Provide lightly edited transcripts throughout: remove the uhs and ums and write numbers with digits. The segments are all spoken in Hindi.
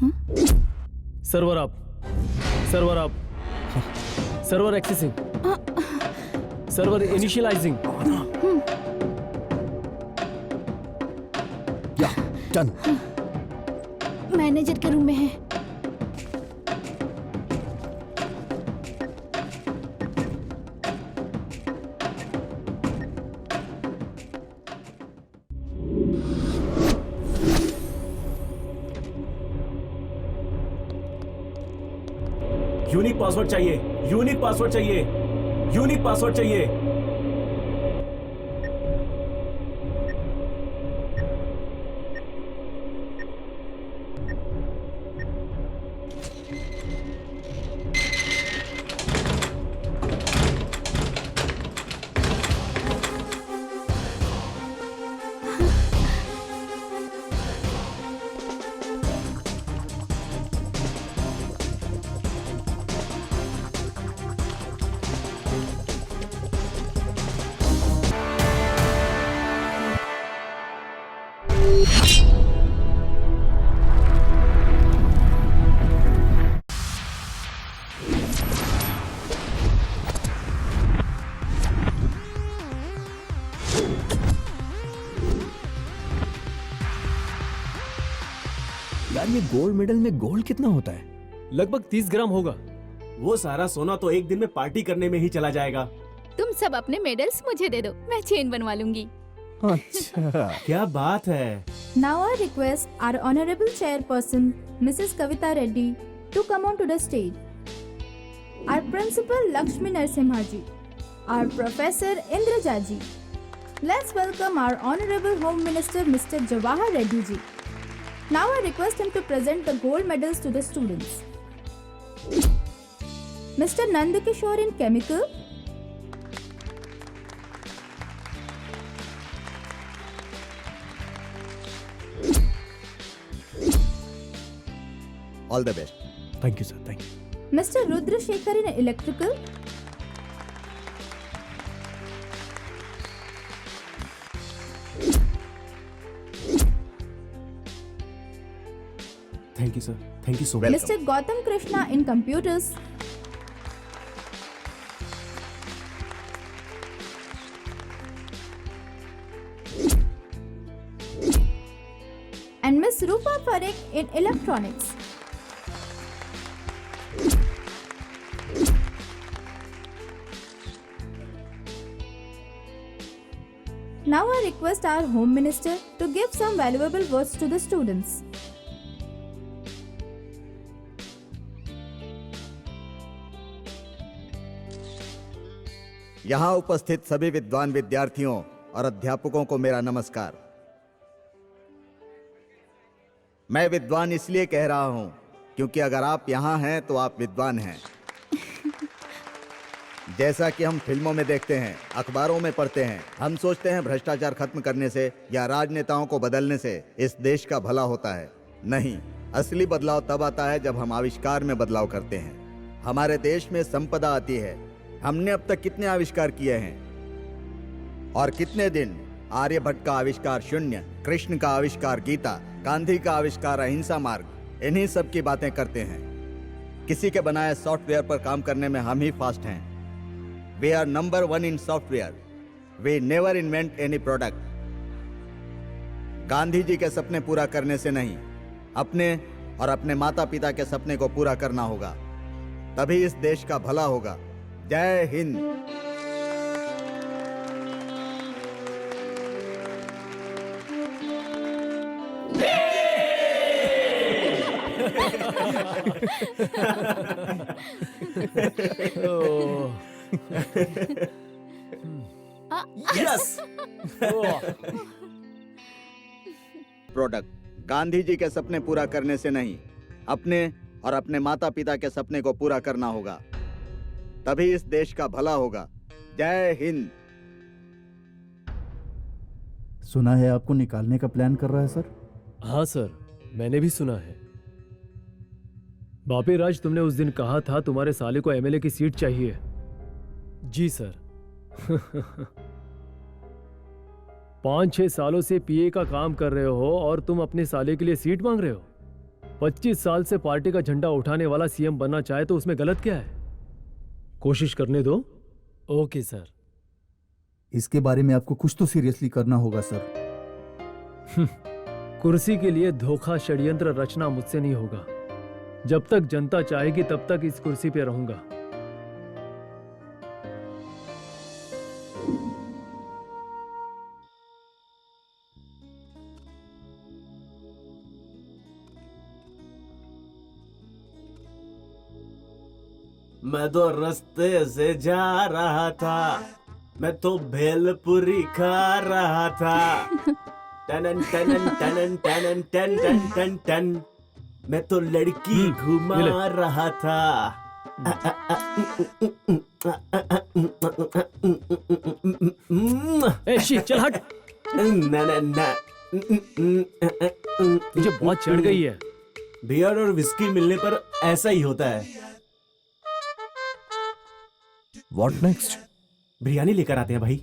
Server up, server up, server accessing, server initialising. या डन। मैनेजर के रूम में है। यूनिक पासवर्ड चाहिए, यूनिक पासवर्ड चाहिए, यूनिक पासवर्ड चाहिए। यार ये गोल्ड मेडल में गोल्ड कितना होता है? लगभग 30 ग्राम होगा। वो सारा सोना तो एक दिन में पार्टी करने में ही चला जाएगा। तुम सब अपने मेडल्स मुझे दे दो, मैं चेन बनवा लूंगी। अच्छा। क्या बात है। Now I request our honorable chairperson, Mrs. Kavita Reddy, to come on to the stage. Our principal Lakshmi Narasimha ji, our professor Indraja ji. Let's welcome our honorable Home Minister Mr. Jawahar Reddy ji. Now I request him to present the gold medals to the students. Mr. Nandakishore in Chemical. All the best. Thank you sir, thank you. Mr. Rudra Shekhar in Electrical. Thank you sir, thank you so much. Mr. Gautam Krishna in Computers. And Miss Rupa Parekh in Electronics. Now I request our Home Minister to give some valuable words to the students. यहाँ उपस्थित सभी विद्वान विद्यार्थियों और अध्यापकों को मेरा नमस्कार। मैं विद्वान इसलिए कह रहा हूं क्योंकि अगर आप यहाँ हैं तो आप विद्वान हैं। जैसा कि हम फिल्मों में देखते हैं, अखबारों में पढ़ते हैं, हम सोचते हैं भ्रष्टाचार खत्म करने से या राजनेताओं को बदलने से इस देश का भला होता है। नहीं, असली बदलाव तब आता है जब हम आविष्कार में बदलाव करते हैं। हमारे देश में संपदा आती है। हमने अब तक कितने आविष्कार किए हैं और कितने दिन? आर्यभट्ट का आविष्कार शून्य, कृष्ण का आविष्कार गीता, गांधी का आविष्कार अहिंसा मार्ग, इन्हीं सब की बातें करते हैं। किसी के बनाए सॉफ्टवेयर पर काम करने में हम ही फास्ट हैं। We are number 1 in software. We never invent any product. Gandhi ji के सपने पूरा करने से नहीं, अपने और अपने माता पिता के सपने को पूरा करना होगा, तभी इस देश का भला होगा। जय हिंद। यस। प्रोडक्ट गांधी जी के सपने पूरा करने से नहीं, अपने और अपने माता पिता के सपने को पूरा करना होगा, तभी इस देश का भला होगा। जय हिंद। सुना है आपको निकालने का प्लान कर रहा है सर? हाँ सर, मैंने भी सुना है। बापी राज, तुमने उस दिन कहा था तुम्हारे साले को एमएलए की सीट चाहिए। जी सर। 5-6 सालों से पीए का काम कर रहे हो और तुम अपने साले के लिए सीट मांग रहे हो? 25 साल से पार्टी का झंडा उठाने वाला सीएम बनना चाहे तो उसमें गलत क्या है? कोशिश करने दो। Okay sir. इसके बारे में आपको कुछ तो सीरियसली करना होगा सर। कुर्सी के लिए धोखा षड्यंत्र रचना मुझसे नहीं होगा। जब तक जनता चाहेगी तब तक इस कुर्सी पे रहूंगा। मैं तो रास्ते से जा रहा था, मैं तो भेलपुरी खा रहा था। टनन टनन टनन टनन टन टन टन टन, मैं तो लड़की घुमा रहा था। ए शी, चल हट। ना ना ना, मुझे बहुत चढ़ गई है। बियर और विस्की मिलने पर ऐसा ही होता है। What next? बिरयानी लेकर आते हैं भाई।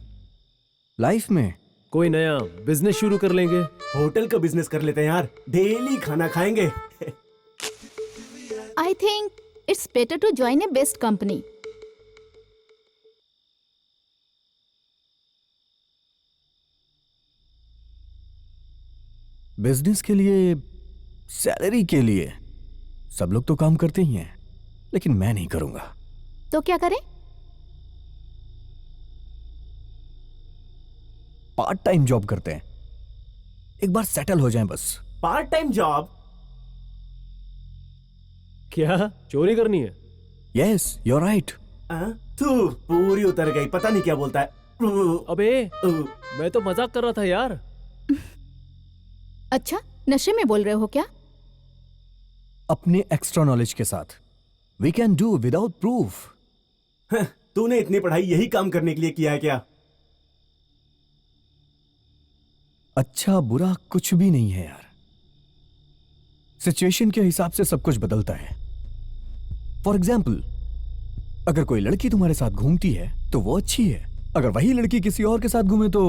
लाइफ में कोई नया बिजनेस शुरू कर लेंगे। होटल का बिजनेस कर लेते हैं यार, डेली खाना खाएंगे। I think it's better to join a best company. Business के लिए, सैलरी के लिए सब लोग तो काम करते ही हैं, लेकिन मैं नहीं करूंगा। तो क्या करें? पार्ट टाइम जॉब करते हैं, एक बार सेटल हो जाएं बस। Part time job? क्या चोरी करनी है? Yes, you are right. तू पूरी उतर गई, पता नहीं क्या बोलता है। अबे मैं तो मजाक कर रहा था यार। अच्छा, नशे में बोल रहे हो क्या? अपने एक्स्ट्रा नॉलेज के साथ we can do without proof. तूने इतनी पढ़ाई यही काम करने के लिए किया है क्या? अच्छा बुरा कुछ भी नहीं है यार, सिचुएशन के हिसाब से सब कुछ बदलता है। फॉर एग्जाम्पल, अगर कोई लड़की तुम्हारे साथ घूमती है तो वो अच्छी है, अगर वही लड़की किसी और के साथ घूमे तो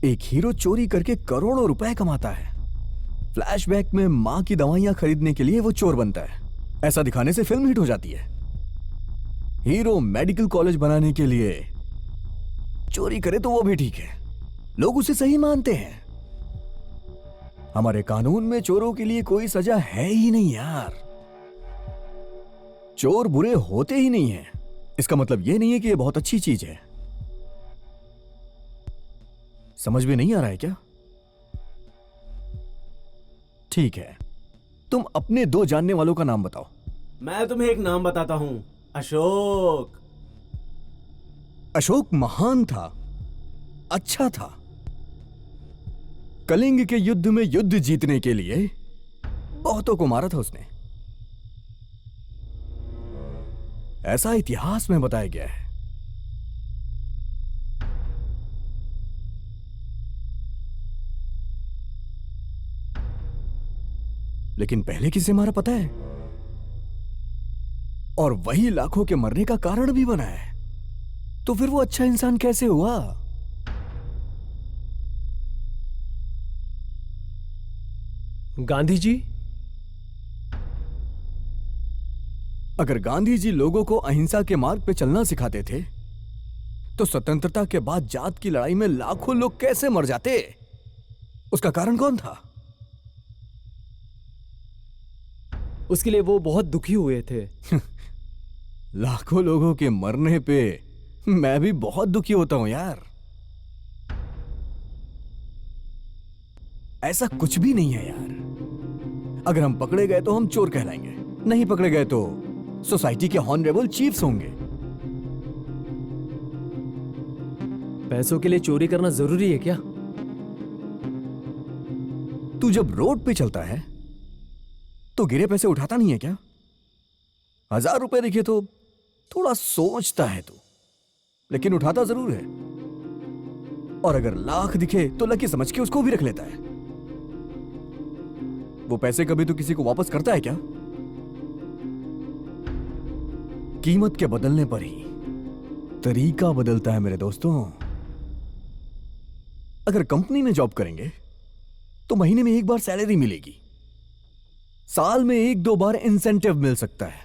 एक हीरो चोरी करके करोड़ों रुपए कमाता है। फ्लैशबैक में मां की दवाइयां खरीदने के लिए वो चोर बनता है। ऐसा दिखाने से फिल्म हिट हो जाती है। हीरो मेडिकल कॉलेज बनाने के लिए चोरी करे तो वो भी ठीक है, लोग उसे सही मानते हैं। हमारे कानून में चोरों के लिए कोई सजा है ही नहीं यार। चोर बुरे होते ही नहीं है, इसका मतलब ये नहीं है कि ये बहुत अच्छी चीज है। समझ में नहीं आ रहा है क्या? ठीक है, तुम अपने 2 जानने वालों का नाम बताओ। मैं तुम्हें एक नाम बताता हूं, अशोक। अशोक महान था, अच्छा था। कलिंग के युद्ध में युद्ध जीतने के लिए बहुतों को मारा था उसने, ऐसा इतिहास में बताया गया है। लेकिन पहले किसे मारा पता है? और वही लाखों के मरने का कारण भी बना है। तो फिर वो अच्छा इंसान कैसे हुआ? गांधी जी? अगर गांधी जी लोगों को अहिंसा के मार्ग पे चलना सिखाते थे तो स्वतंत्रता के बाद जात की लड़ाई में लाखों लोग कैसे मर जाते? उसका कारण कौन था? उसके लिए वो बहुत दुखी हुए थे। लाखों लोगों के मरने पे मैं भी बहुत दुखी होता हूं यार। ऐसा कुछ भी नहीं है यार। अगर हम पकड़े गए तो हम चोर कहलाएंगे, नहीं पकड़े गए तो सोसाइटी के हॉनरेबल चीफ्स होंगे। पैसों के लिए चोरी करना जरूरी है क्या? तू जब रोड पे चलता है तो गिरे पैसे उठाता नहीं है क्या? 1000 रुपए दिखे तो थोड़ा सोचता है तू, लेकिन उठाता जरूर है। और अगर लाख दिखे तो लकी समझ के उसको भी रख लेता है। वो पैसे कभी तो किसी को वापस करता है क्या? कीमत के बदलने पर ही तरीका बदलता है मेरे दोस्तों। अगर कंपनी में जॉब करेंगे तो महीने में एक बार सैलरी मिलेगी, साल में एक दो बार इंसेंटिव मिल सकता है।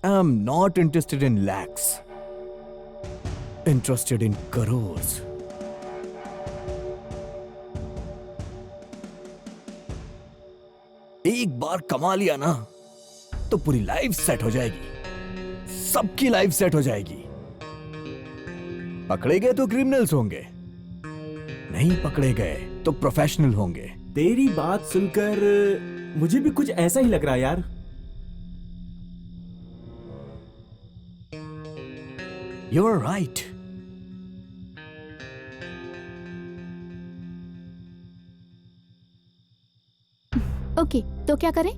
I am not interested in lakhs, interested in crores. एक बार कमा लिया ना तो पूरी लाइफ सेट हो जाएगी, सबकी लाइफ सेट हो जाएगी। पकड़े गए तो क्रिमिनल्स होंगे, नहीं पकड़े गए तो प्रोफेशनल होंगे। तेरी बात सुनकर मुझे भी कुछ ऐसा ही लग रहा है यार। You are right. ओके, तो क्या करें?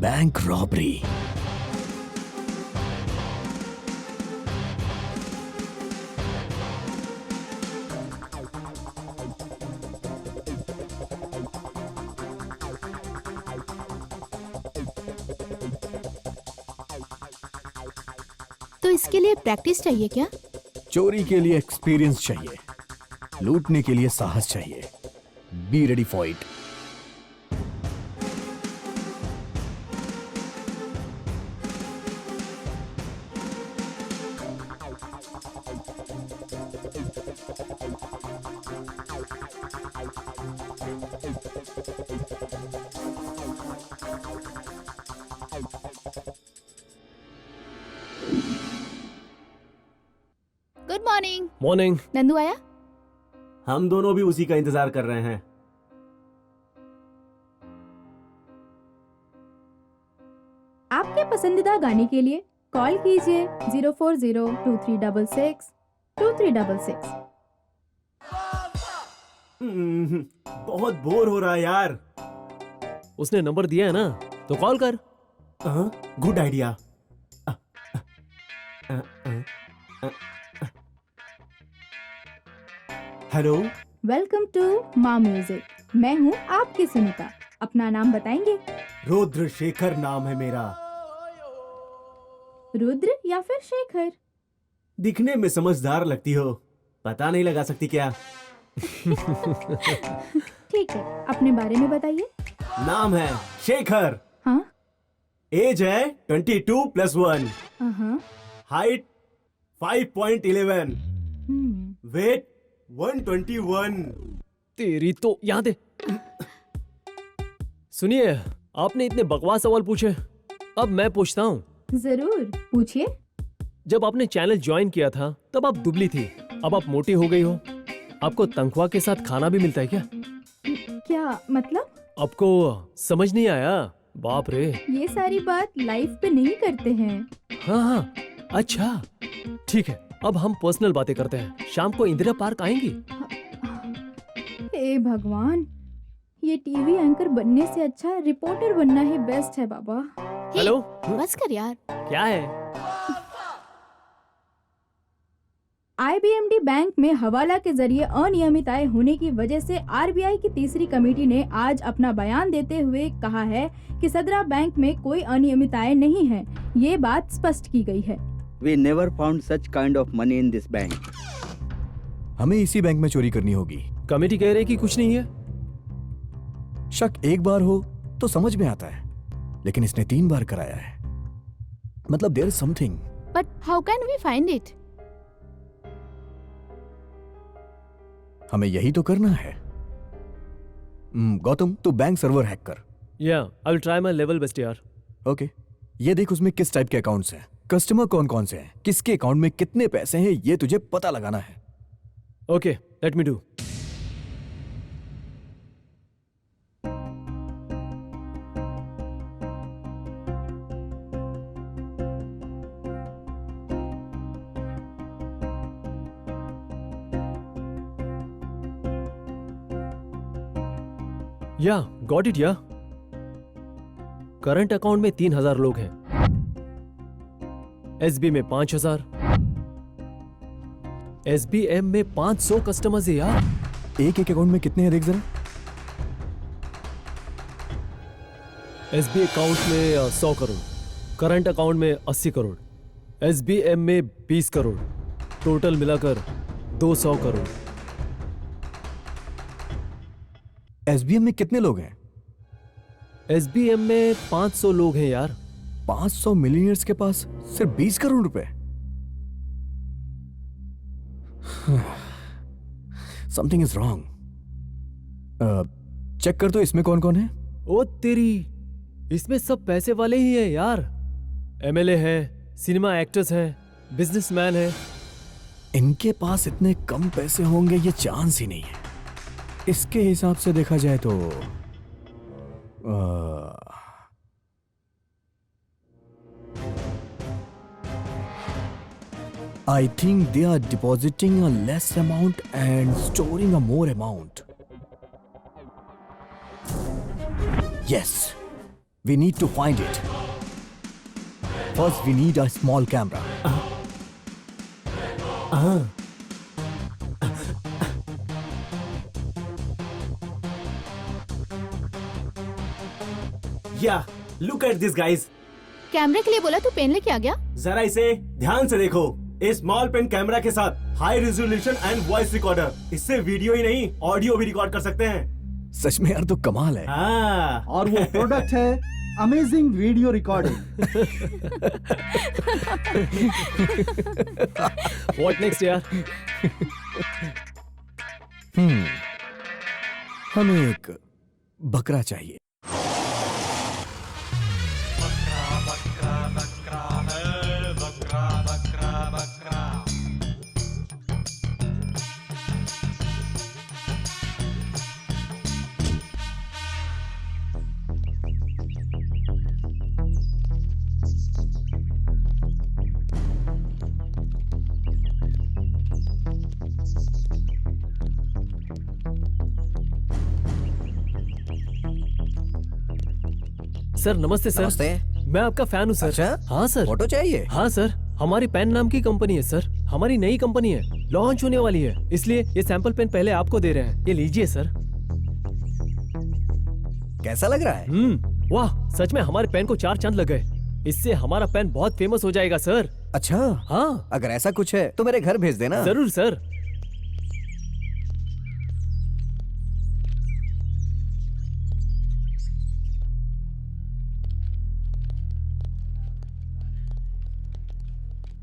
Bank robbery. तो इसके लिए प्रैक्टिस चाहिए क्या? चोरी के लिए एक्सपीरियंस चाहिए, लूटने के लिए साहस चाहिए। Be ready for it. Good morning. Morning. Nandu आया? हम दोनों भी उसी का इंतजार कर रहे हैं। आपके पसंदीदा गाने के लिए कॉल कीजिए 04023662366। बहुत बोर हो रहा है यार। उसने नंबर दिया है ना, तो कॉल कर। Good idea. Hello. Welcome to Maa music. मैं हूँ आपकी सुनीता। अपना नाम बताएंगे? रुद्र शेखर नाम है मेरा। रुद्र या फिर शेखर? दिखने में समझदार लगती हो, पता नहीं लगा सकती क्या? ठीक है, अपने बारे में बताइए। नाम है शेखर। हाँ। एज है 22+1। हाँ। हाइट 5.11। हम्म। वेट 121। तेरी तो याद है। सुनिए, आपने इतने बकवास सवाल पूछे, अब मैं पूछता हूँ। जरूर पूछिए। जब आपने चैनल ज्वाइन किया था तब आप दुबली थी, अब आप मोटी हो गई हो। आपको तनख्वाह के साथ खाना भी मिलता है क्या? क्या मतलब? आपको समझ नहीं आया? बाप रे। ये सारी बात लाइफ पे नहीं करते हैं। हाँ हाँ, अच्छा ठीक है। अब हम पर्सनल बातें करते हैं। शाम को इंदिरा पार्क आएंगी? हे भगवान, ये टीवी एंकर बनने से अच्छा रिपोर्टर बनना ही बेस्ट है बाबा। हेलो। बस कर यार। क्या है? IBMD बैंक में हवाला के जरिए अनियमितताएं होने की वजह से RBI की तीसरी कमेटी ने आज अपना बयान देते हुए कहा है कि सदरा बैंक में कोई अनियमितताएं नहीं है। ये बात स्पष्ट की गई है। We never found such kind of money in this bank. हमें इसी बैंक में चोरी करनी होगी। कमेटी कह रही कि कुछ नहीं है। शक एक बार हो तो समझ में आता है, लेकिन इसने 3 बार कराया है, मतलब there is something. But how can we find it? हमें यही तो करना है। गौतम, तू बैंक सर्वर हैक कर। या I will try my level best यार। ओके, ये देख उसमें किस टाइप के अकाउंट्स हैं, कस्टमर कौन कौन से हैं, किसके अकाउंट में कितने पैसे हैं, ये तुझे पता लगाना है। Okay, let me do. या गॉट इट। या करंट अकाउंट में 3000 लोग हैं, SB में 5000, SBM में 500 कस्टमर्स है यार। एक एक अकाउंट में कितने हैं देख जरा। एसबी अकाउंट में 100 करोड़, करंट अकाउंट में 80 करोड़, एसबीएम में 20 करोड़, टोटल मिलाकर 200 करोड़। एसबीएम में कितने लोग हैं? एसबीएम में 500 लोग हैं यार। 500 मिलियनर्स के पास सिर्फ 20 करोड़ रुपए। Something is wrong. चेक कर, तो इसमें कौन कौन है? ओ तेरी, इसमें सब पैसे वाले ही हैं यार। एमएलए हैं, सिनेमा एक्टर्स हैं, बिजनेसमैन हैं। इनके पास इतने कम पैसे होंगे ये चांस ही नहीं है। इसके हिसाब से देखा जाए तो I think they are depositing a less amount and storing a more amount. Yes, we need to find it. First, we need a small camera. या लुक एट दिस गाइस। कैमरे के लिए बोला तू पेन लेके आ गया? जरा इसे ध्यान से देखो। स्मॉल पेन कैमरा के साथ high resolution and voice recorder. इससे वीडियो ही नहीं ऑडियो भी रिकॉर्ड कर सकते हैं। सच में यार, तो कमाल है। हाँ। और वो प्रोडक्ट है amazing video recording. What next यार? हमें एक बकरा चाहिए। सर नमस्ते सर। नमस्ते। मैं आपका फैन हूँ सर। अच्छा? हाँ सर। फोटो चाहिए? हाँ सर, हमारी पेन नाम की कंपनी है सर। हमारी नई कंपनी है, लॉन्च होने वाली है, इसलिए ये सैंपल पेन पहले आपको दे रहे हैं। ये लीजिए सर। कैसा लग रहा है? वाह, सच में हमारे पेन को 4 चांद लग गए। इससे हमारा पेन बहुत फेमस हो जाएगा सर। अच्छा, हाँ अगर ऐसा कुछ है तो मेरे घर भेज देना। जरूर सर।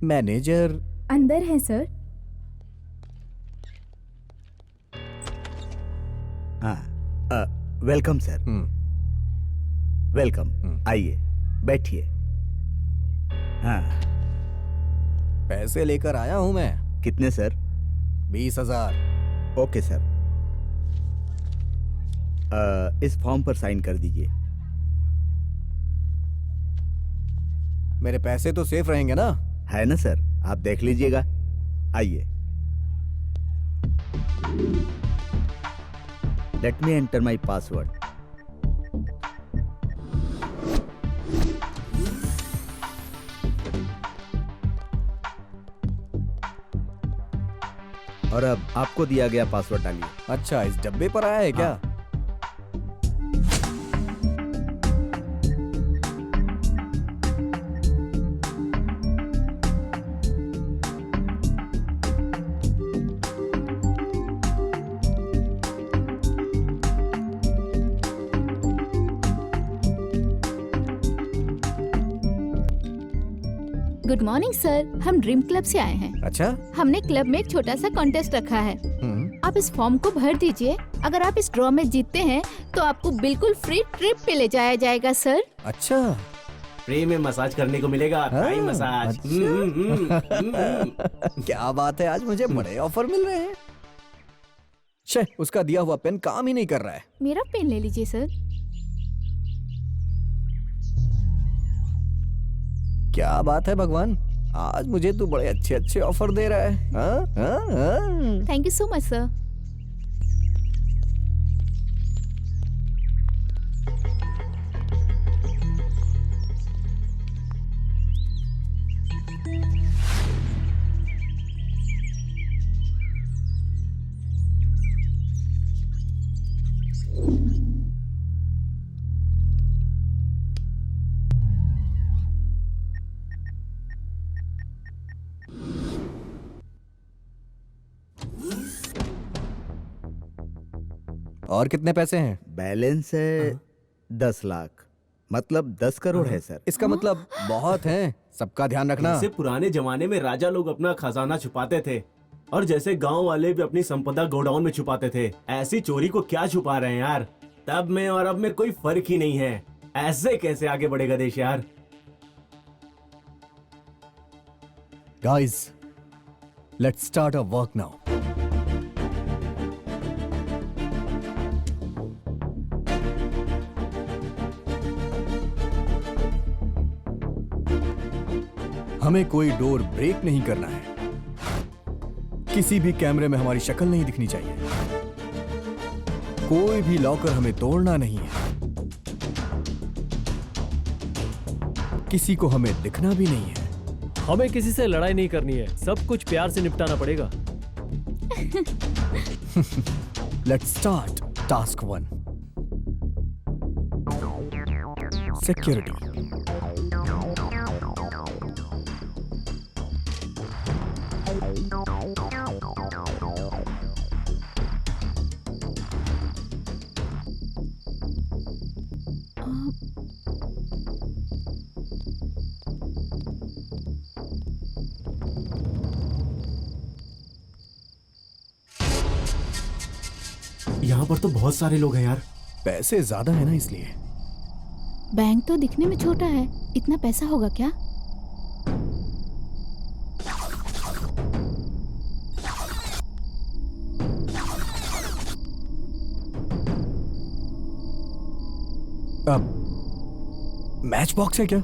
मैनेजर अंदर है सर। हाँ, वेलकम सर। वेलकम, आइए बैठिए। हाँ, पैसे लेकर आया हूं मैं। कितने सर? 20,000। Okay sir. इस फॉर्म पर साइन कर दीजिए। मेरे पैसे तो सेफ रहेंगे ना? है ना सर, आप देख लीजिएगा। आइए। लेट मी एंटर माई पासवर्ड। और अब आपको दिया गया पासवर्ड डालिए। अच्छा, इस डब्बे पर आया है क्या? हाँ। गुड मॉर्निंग सर, हम ड्रीम क्लब से आए हैं। अच्छा। हमने क्लब में एक छोटा सा कॉन्टेस्ट रखा है। आप इस फॉर्म को भर दीजिए। अगर आप इस ड्रॉ में जीतते हैं तो आपको बिल्कुल फ्री ट्रिप पे ले जाया जाएगा सर। अच्छा, फ्री में मसाज करने को मिलेगा। Thai massage. क्या बात है, आज मुझे बड़े ऑफर मिल रहे हैं। छे, उसका दिया हुआ पेन काम ही नहीं कर रहा है। मेरा पेन ले लीजिए सर। क्या बात है भगवान, आज मुझे तू बड़े अच्छे अच्छे ऑफर दे रहा है। हाँ? Thank you so much sir. और कितने पैसे हैं? बैलेंस है 10 लाख, मतलब 10 करोड़ है सर। इसका मतलब बहुत है, सबका ध्यान रखना। जैसे पुराने जमाने में राजा लोग अपना खजाना छुपाते थे और जैसे गांव वाले भी अपनी संपदा गोडाउन में छुपाते थे, ऐसी चोरी को क्या छुपा रहे हैं यार। तब में और अब में कोई फर्क ही नहीं है। ऐसे कैसे आगे बढ़ेगा देश यार। Guys, let's start our work now. हमें कोई डोर ब्रेक नहीं करना है, किसी भी कैमरे में हमारी शक्ल नहीं दिखनी चाहिए, कोई भी लॉकर हमें तोड़ना नहीं है, किसी को हमें दिखना भी नहीं है। हमें किसी से लड़ाई नहीं करनी है, सब कुछ प्यार से निपटाना पड़ेगा। Let's start task 1, security. यहाँ पर तो बहुत सारे लोग हैं यार। पैसे ज्यादा है ना, इसलिए। बैंक तो दिखने में छोटा है, इतना पैसा होगा क्या? अब मैच बॉक्स है क्या?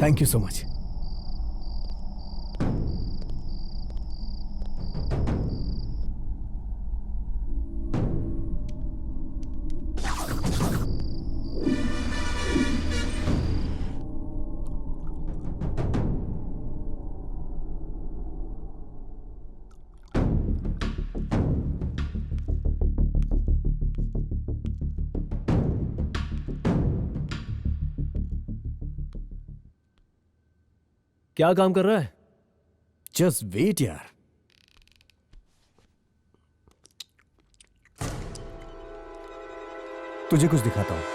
Thank you so much. क्या काम कर रहा है? Just wait यार। तुझे कुछ दिखाता हूं।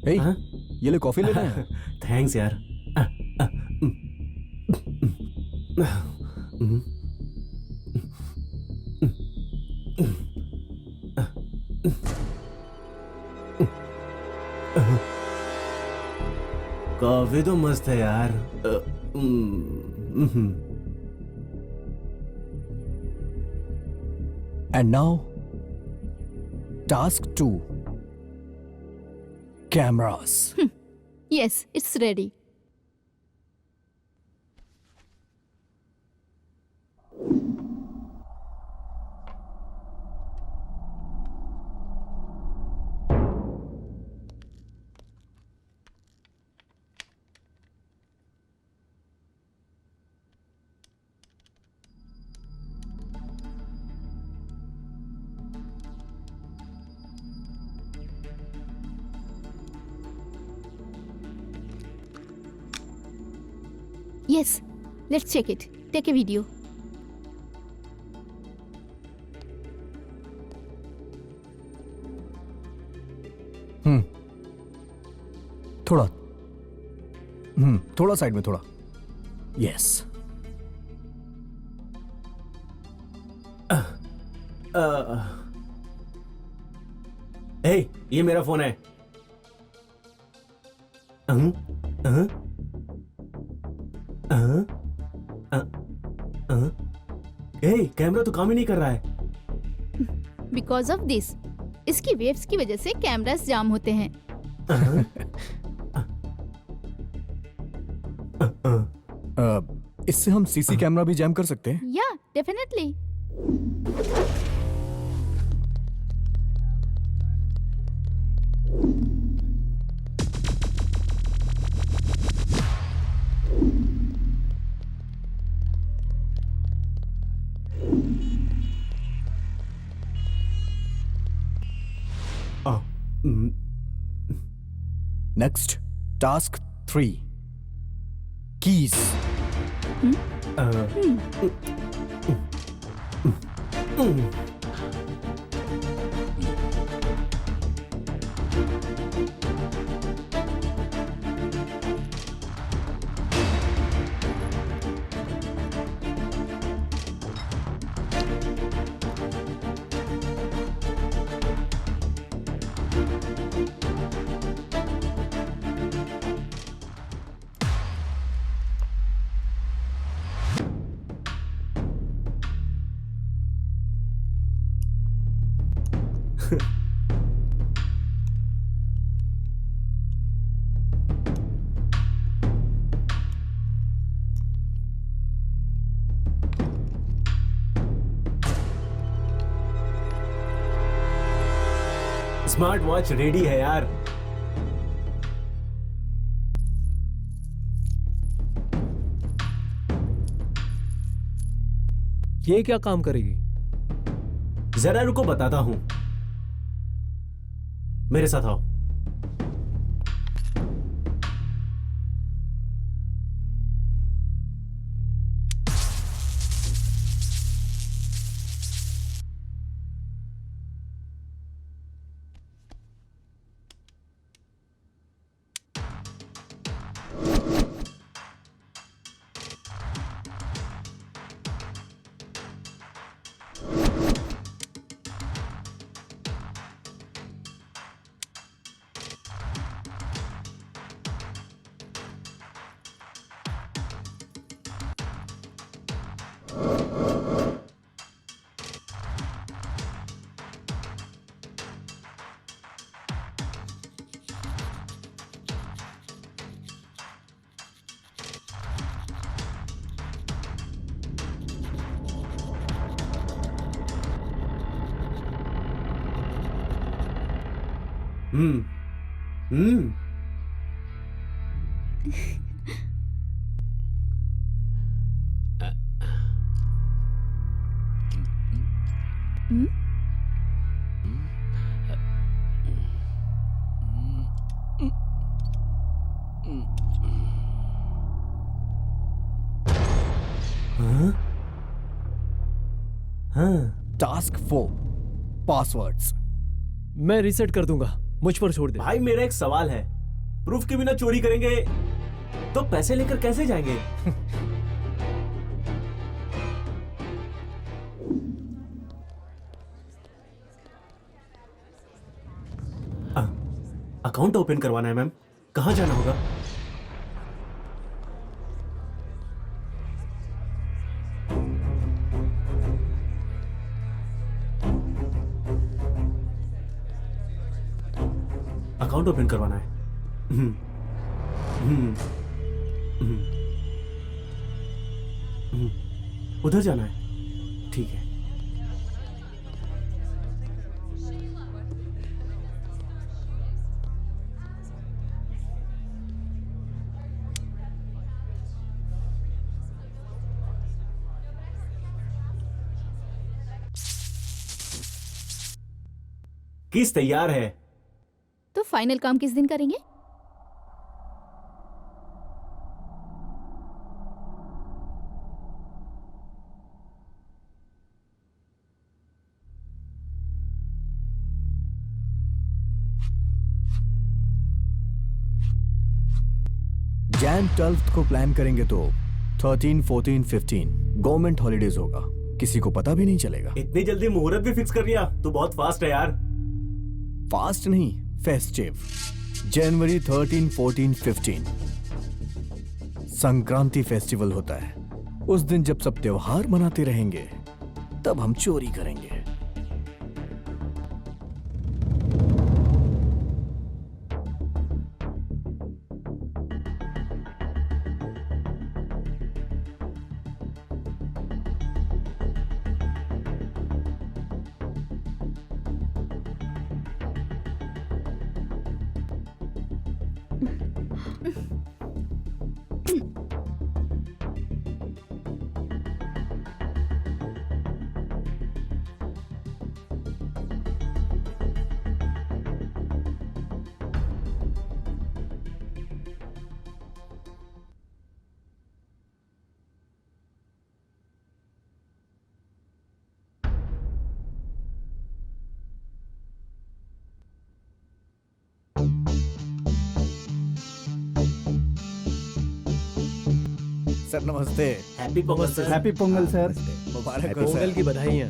Hey, हाँ? ये ले कॉफी लेना है। थैंक्स यार। कॉफी तो मस्त है यार। And now, task 2. Cameras. Yes, it's ready. Yes, let's check it. Take a video. थोड़ा थोड़ा साइड में, थोड़ा। यस। ये मेरा फोन है। कैमरा तो काम ही नहीं कर रहा है। Because of this. इसकी वेव्स की वजह से कैमरास जाम होते हैं। इससे हम सीसी कैमरा भी जैम कर सकते हैं। या definitely. Next task 3 keys. Smart watch ready है यार। ये क्या काम करेगी? जरा रुको, बताता हूं। मेरे साथ आओ। हम्म हम्म टास्क 4 पासवर्ड्स। मैं रीसेट कर दूंगा, मुझ पर छोड़ दे। भाई मेरा एक सवाल है, प्रूफ के बिना चोरी करेंगे तो पैसे लेकर कैसे जाएंगे? अकाउंट ओपन करवाना है मैम, कहां जाना होगा? अकाउंट ओपन करवाना है। हम्म, हम्म, हम्म, उधर जाना है, ठीक है। किस तैयार है? तो फाइनल काम किस दिन करेंगे? जैन 12th को प्लान करेंगे तो 13, 14, 15 गवर्नमेंट हॉलीडेज होगा, किसी को पता भी नहीं चलेगा। इतनी जल्दी मुहूर्त भी फिक्स कर लिया, तू बहुत फास्ट है यार। फास्ट नहीं, फेस्टिव। जनवरी 13, 14, 15 संक्रांति फेस्टिवल होता है। उस दिन जब सब त्योहार मनाते रहेंगे तब हम चोरी करेंगे। सर नमस्ते। Happy Pongal sir. Happy Pongal sir. मुबारक हो पोंगल सर। की बधाइयाँ।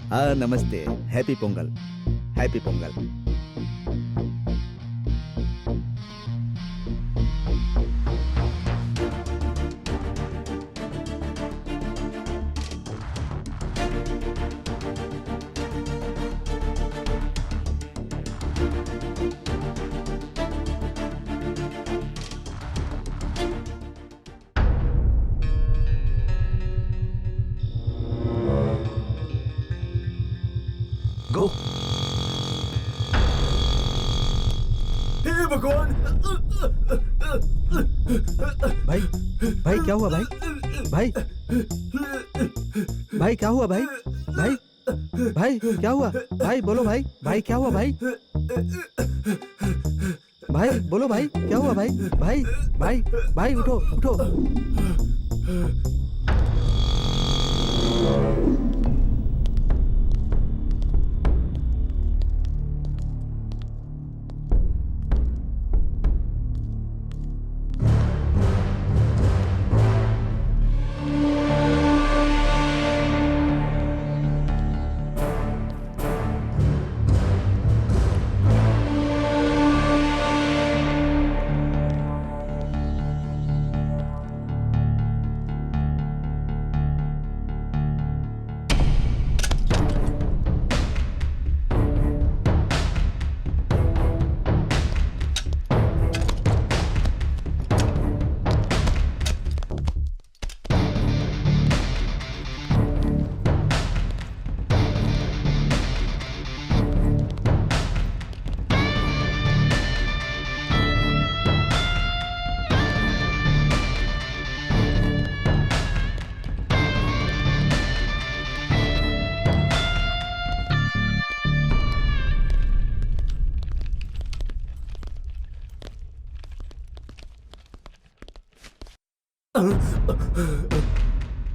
हाँ नमस्ते, happy Pongal, happy Pongal. Go. हे भगवान। भाई भाई क्या हुआ भाई? भाई भाई क्या हुआ भाई? भाई भाई क्या हुआ? भाई बोलो भाई। भाई क्या हुआ भाई? भाई बोलो भाई क्या हुआ भाई? भाई भाई भाई उठो उठो।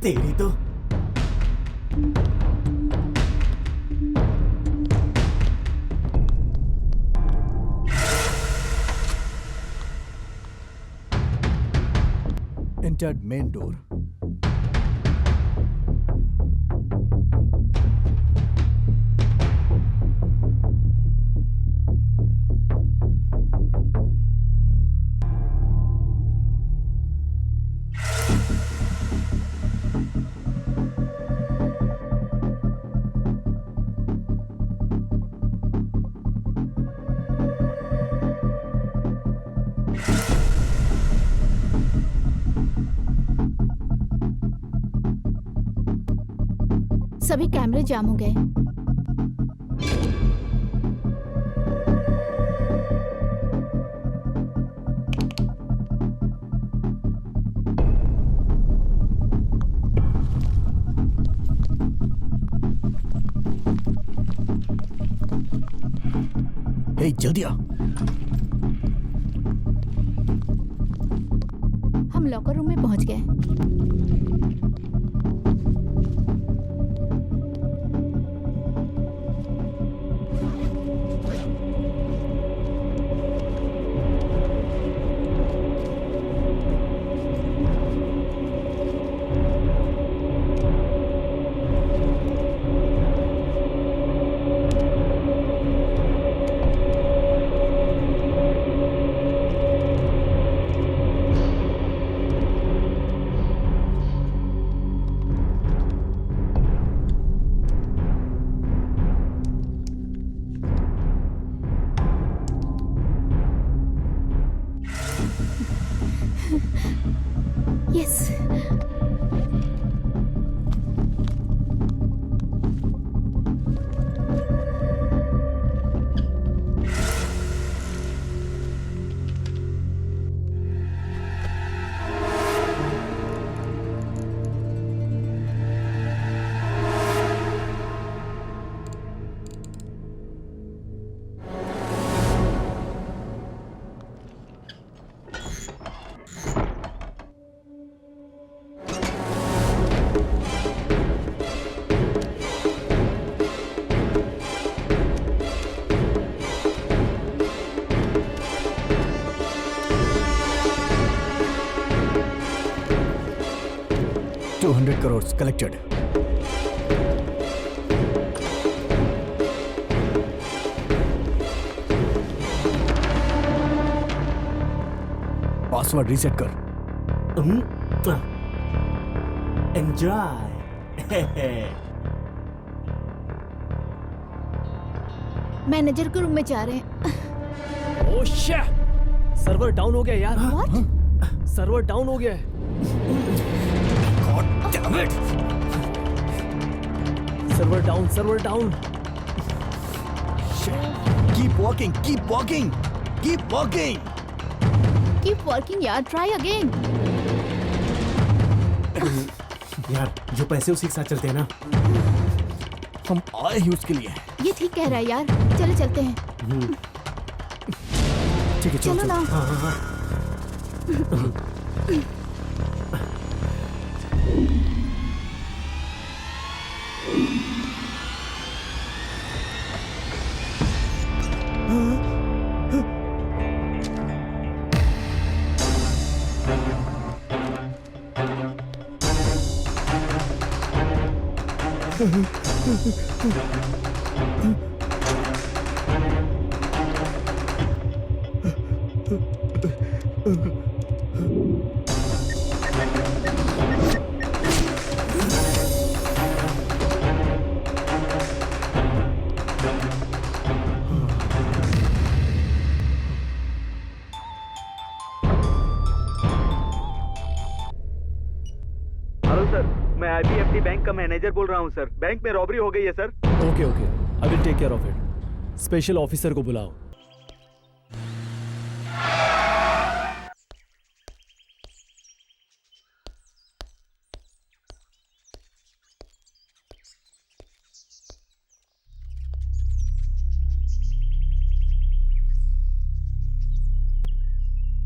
तेरी तो Entered main door. सभी कैमरे जाम हो गए। Hey, जल्दी आ। हम लॉकर रूम में पहुंच गए। 100 crores collected. पासवर्ड रीसेट कर. एंजॉय. मैनेजर के रूम में जा रहे हैं. ओह शिट, सर्वर डाउन हो गया यार. What? सर्वर डाउन हो गया है. God damn it! Server down. Keep walking, keep walking, keep walking. Keep working यार. Try again. यार जो पैसे उसी के साथ चलते हैं ना. हम आए ही उसके लिए. ये ठीक कह रहा है यार. चलो चलते हैं. ठीक है, चलो ना. हेलो सर, मैं IBFT बैंक का मैनेजर बोल रहा हूँ सर. बैंक में रॉबरी हो गई है sir. Okay, I will take care of it. Special officer को बुलाओ.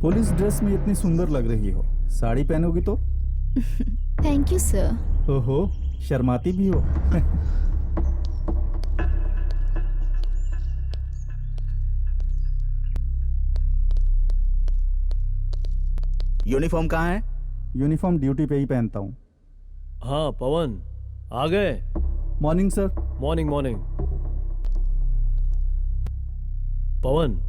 पुलिस ड्रेस में इतनी सुंदर लग रही हो. साड़ी पहनोगी तो. Thank you sir. ओहो, शर्माती भी हो. यूनिफॉर्म कहाँ है? यूनिफॉर्म ड्यूटी पे ही पहनता हूँ. हाँ पवन, आ गए. Morning sir. Morning. Pawan,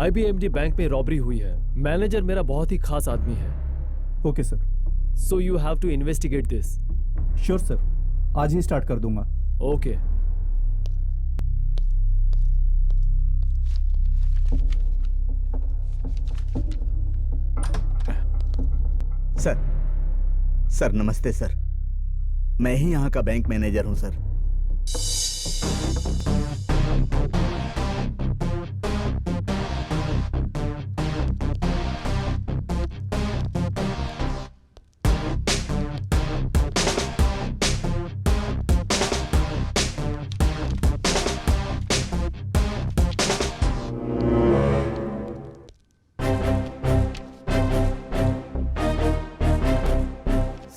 IBMD bank में रॉबरी हुई है. मैनेजर मेरा बहुत ही खास आदमी है. Okay sir. So you have to investigate this. Sure sir, आज ही स्टार्ट कर दूंगा. ओके. सर नमस्ते सर. मैं ही यहाँ का बैंक मैनेजर हूँ सर.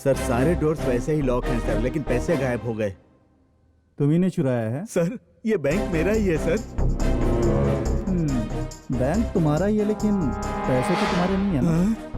सर सारे डोर्स वैसे ही लॉक हैं सर, लेकिन पैसे गायब हो गए. तुम्ही ने चुराया है. सर ये बैंक मेरा ही है सर. बैंक तुम्हारा ही है, लेकिन पैसे तो तुम्हारे नहीं है ना.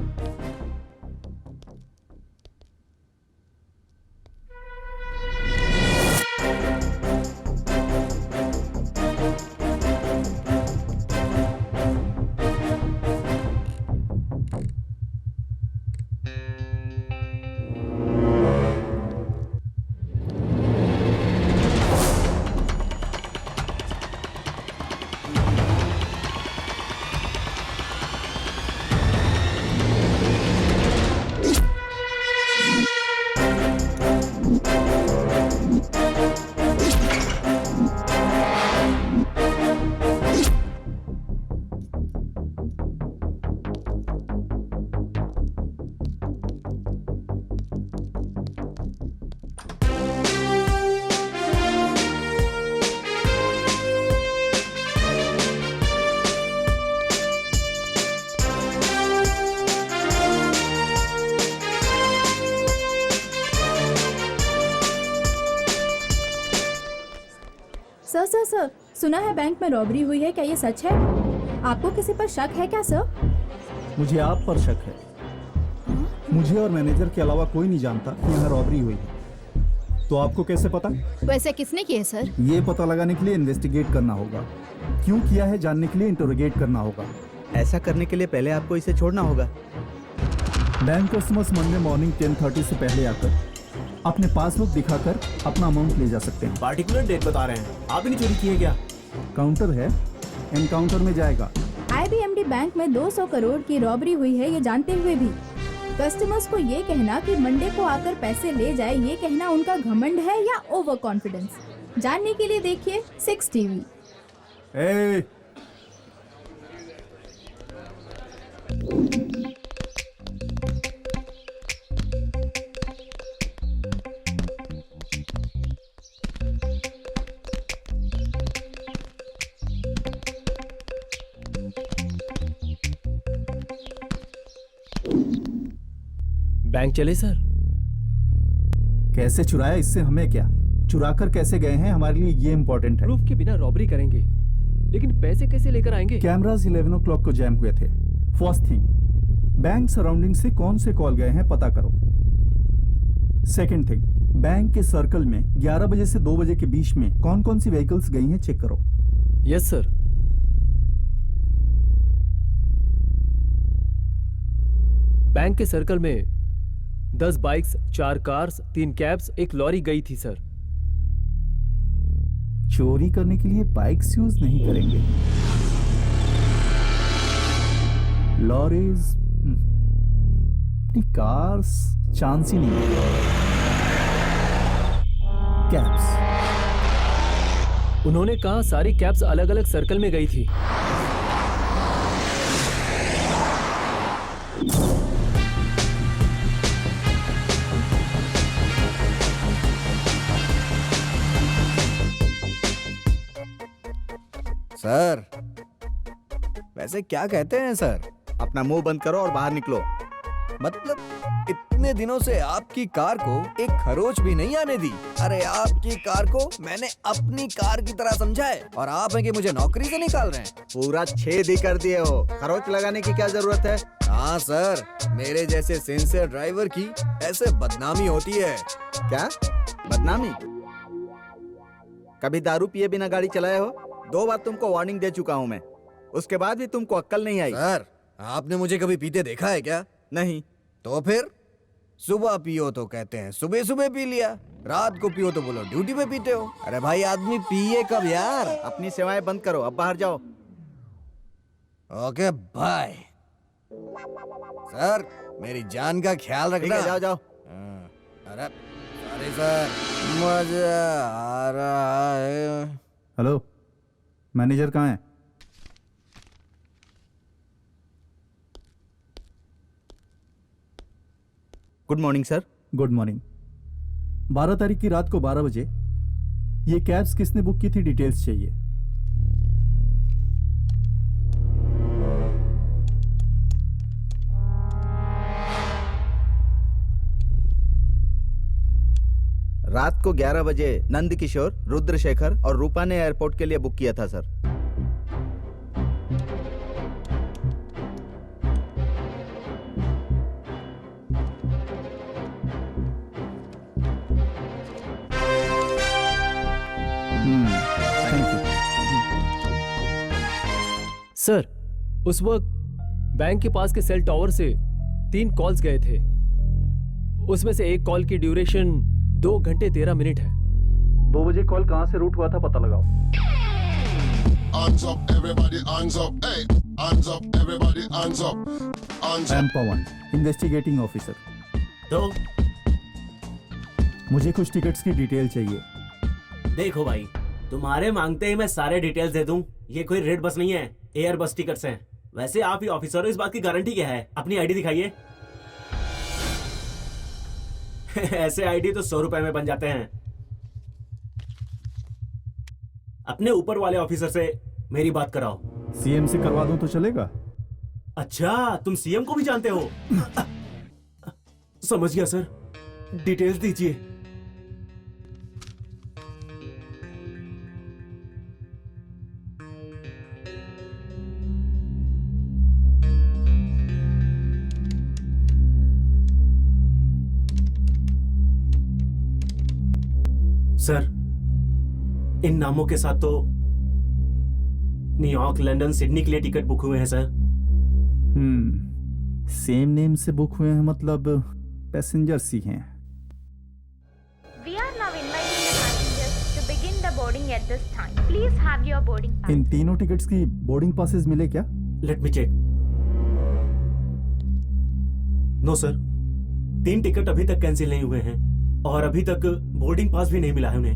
सर, सुना है बैंक में रॉबरी हुई है. क्या ये सच है? आपको किसी पर शक है क्या सर? मुझे आप पर शक है. मुझे और मैनेजर के अलावा कोई नहीं जानता कि यहाँ रॉबरी हुई है। तो आपको कैसे पता? वैसे किसने किए सर? ये पता लगाने के लिए इन्वेस्टिगेट करना होगा। क्यों किया है जानने के लिए इंटरोगेट करना होगा। ऐसा करने के लिए पहले आपको इसे छोड़ना होगा। बैंक कस्टमर्स मंडे मॉर्निंग 10:30 से पहले आकर अपने पासबुक दिखाकर अपना अमाउंट ले जा सकते हैं। पार्टिकुलर डेट बता रहे हैं, आपने चोरी की है क्या? काउंटर है, एनकाउंटर में जाएगा। IBMD बैंक में 200 करोड़ की रॉबरी हुई है, ये जानते हुए भी कस्टमर्स को ये कहना कि मंडे को आकर पैसे ले जाए, ये कहना उनका घमंड है या ओवर कॉन्फिडेंस? जानने के लिए देखिए 6 TV। ए, बैंक चले सर? कैसे चुराया इससे हमें क्या? चुरा कर कैसे गए हैं हमारे लिए ये इम्पोर्टेंट है। प्रूफ के बिना रॉबरी करेंगे, लेकिन पैसे कैसे लेकर आएंगे? कैमरास 11 o'clock को जैम हुए थे। फर्स्ट थिंग, बैंक सराउंडिंग से कौन से कॉल गए हैं पता करो। सेकंड थिंग, बैंक के सर्कल में 11 बजे से 2 बजे के बीच में कौन कौन सी व्हीकल्स गई हैं चेक करो। Yes sir. बैंक के सर्कल में 10 बाइक्स, 4 कार्स, 3 कैब्स, 1 लॉरी गई थी सर। चोरी करने के लिए बाइक्स यूज नहीं करेंगे, लॉरीज, कार्स चांस ही नहीं है। कैब्स, उन्होंने कहा सारी कैब्स अलग अलग सर्कल में गई थी। सर, वैसे क्या कहते हैं सर? अपना मुंह बंद करो और बाहर निकलो। मतलब इतने दिनों से आपकी कार को एक खरोच भी नहीं आने दी। अरे आपकी कार को मैंने अपनी कार की तरह समझा है और आप हैं कि मुझे नौकरी से निकाल रहे हैं। पूरा छेद ही कर दिए हो, खरोच लगाने की क्या जरूरत है? हाँ सर, मेरे जैसे सिंसियर ड्राइवर की ऐसे बदनामी होती है। क्या बदनामी? कभी दारू पिए बिना गाड़ी चलाए हो? 2 बार तुमको वार्निंग दे चुका हूँ मैं, उसके बाद भी तुमको अक्ल नहीं आई। सर, आपने मुझे कभी पीते देखा है क्या? नहीं। तो फिर सुबह पियो तो कहते हैं सुबह सुबह पी लिया, रात को पियो तो बोलो ड्यूटी पे पीते हो। अरे भाई आदमी पिए कब यार? अपनी सेवाएं बंद करो, अब बाहर जाओ। Okay bye. सर, मेरी जान का ख्याल ठीक रखना। है, जाओ जाओ। अरे सॉरी सर, मजा आ रहा है। हेलो, मैनेजर कहाँ है? Good morning sir. Good morning. 12 तारीख की रात को 12 बजे ये कैब्स किसने बुक की थी, डिटेल्स चाहिए। रात को 11 बजे नंद किशोर, रुद्रशेखर और रूपा ने एयरपोर्ट के लिए बुक किया था सर। Thank you. सर, उस वक्त बैंक के पास के सेल टावर से 3 कॉल्स गए थे। उसमें से एक कॉल की ड्यूरेशन 2 घंटे 13 मिनट है। 2 बजे कॉल कहाँ से रूट हुआ था पता लगाओ। Hands up, everybody, hands up. Hey, hands up, everybody, hands up. Hands I am up. Pawan, investigating officer. तो मुझे कुछ टिकट्स की डिटेल चाहिए। देखो भाई, तुम्हारे मांगते ही मैं सारे डिटेल्स दे दूं। ये कोई रेड बस नहीं है, एयर बस टिकट्स हैं। वैसे आप ही ऑफिसर हो, इस बात की गारंटी क्या है? अपनी आईडी दिखाइए। ऐसे आईडी तो 100 रुपए में बन जाते हैं। अपने ऊपर वाले ऑफिसर से मेरी बात कराओ। सीएम से करवा दूं तो चलेगा? अच्छा, तुम सीएम को भी जानते हो? समझ गया सर, डिटेल्स दीजिए। सर, इन नामों के साथ तो न्यूयॉर्क, लंदन, सिडनी के लिए टिकट बुक हुए हैं सर। सेम नेम से बुक हुए हैं, मतलब पैसेंजर्स ही हैं। We are now inviting the passengers to begin the boarding at this time. Please have your boarding pass. इन तीनों टिकट्स की बोर्डिंग पासेस मिले क्या? Let me check. No sir, 3 ticket अभी तक कैंसिल नहीं हुए हैं और अभी तक बोर्डिंग पास भी नहीं मिला है उन्हें।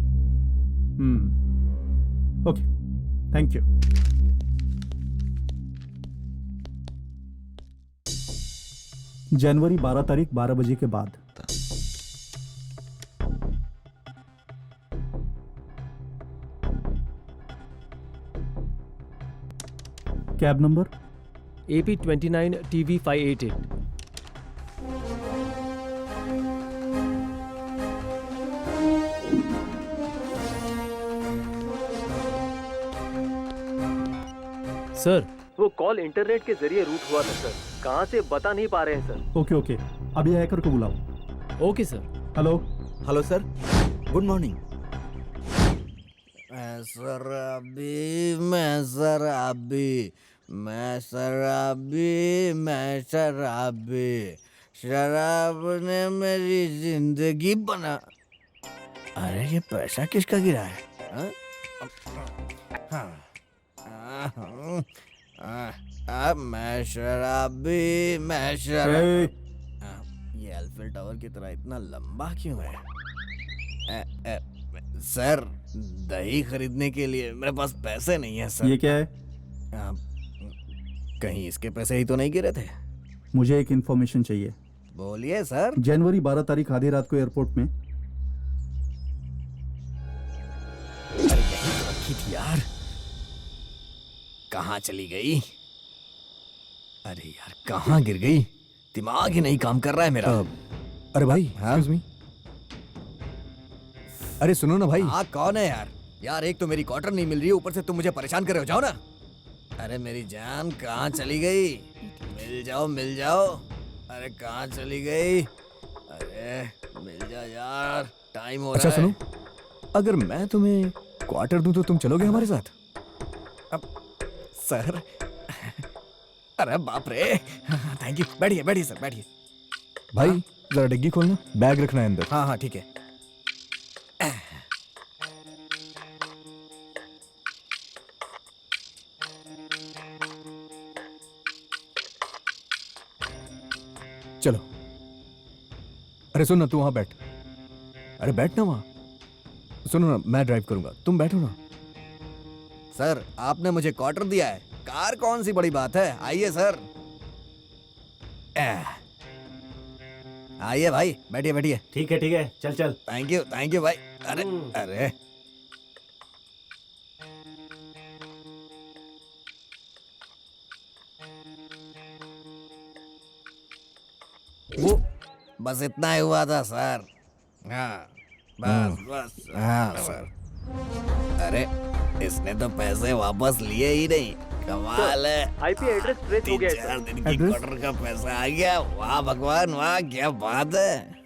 Okay, thank you. जनवरी 12 तारीख 12 बजे के बाद। Cab number AP29 TV588। Sir, वो कॉल इंटरनेट के जरिए रूट हुआ था सर, कहाँ से बता नहीं पा रहे हैं सर। ओके ओके, अभी हैकर को बुलाओ। Okay sir. Hello hello sir, good morning. मैं शराबी, मैं शराबी, मैं शराबी, मैं शराबी, शराब ने मेरी जिंदगी बना। अरे ये पैसा किसका गिरा है? मैं शराबी, मैं शराबी। ये एल्फिल टावर की तरह इतना लंबा क्यों है? सर, दही खरीदने के लिए मेरे पास पैसे नहीं है सर। ये क्या है? कहीं इसके पैसे ही तो नहीं गिरे थे? मुझे एक इंफॉर्मेशन चाहिए। बोलिए सर। जनवरी 12 तारीख आधी रात को एयरपोर्ट में अरे यही तो रखी थी यार, कहाँ चली गई? अरे यार कहाँ गिर गई? दिमाग ही नहीं काम कर रहा है मेरा। अरे भाई, एक्सक्यूज मी। अरे सुनो ना भाई। हाँ, कौन है यार? यार एक तो मेरी क्वार्टर नहीं मिल रही है, ऊपर से तुम मुझे परेशान कर रहे हो। जाओ ना। अरे मेरी जान कहाँ चली गई? मिल जाओ, मिल जाओ। अरे कहाँ चली गई? अरे मिल जा यार, टाइम हो रहा है। अच्छा सुनो, अगर मैं तुम्हें क्वार्टर दूं तो तुम चलोगे हमारे साथ? अब सर, अरे बाप रे, थैंक यू। बैठिए बैठिए सर, बैठिए। भाई जरा डिग्गी खोलना, बैग रखना है अंदर। हाँ हाँ ठीक है। चलो। अरे सुन ना, तू वहां बैठ। अरे बैठ ना वहां। सुनो ना, मैं ड्राइव करूंगा, तुम बैठो ना। सर, आपने मुझे क्वार्टर दिया है, कार कौन सी बड़ी बात है? आइए सर। आइए भाई, बैठिए बैठिए। ठीक है, चल चल। थैंक यू भाई। अरे अरे वो बस इतना ही हुआ था सर। हाँ बस हाँ सर। अरे इसने तो पैसे वापस लिए ही नहीं, कमाल है। IP एड्रेस ट्रेस हो गया है 4 दिन की क्वार्टर का पैसा आ गया। वाह भगवान वाह, क्या बात है।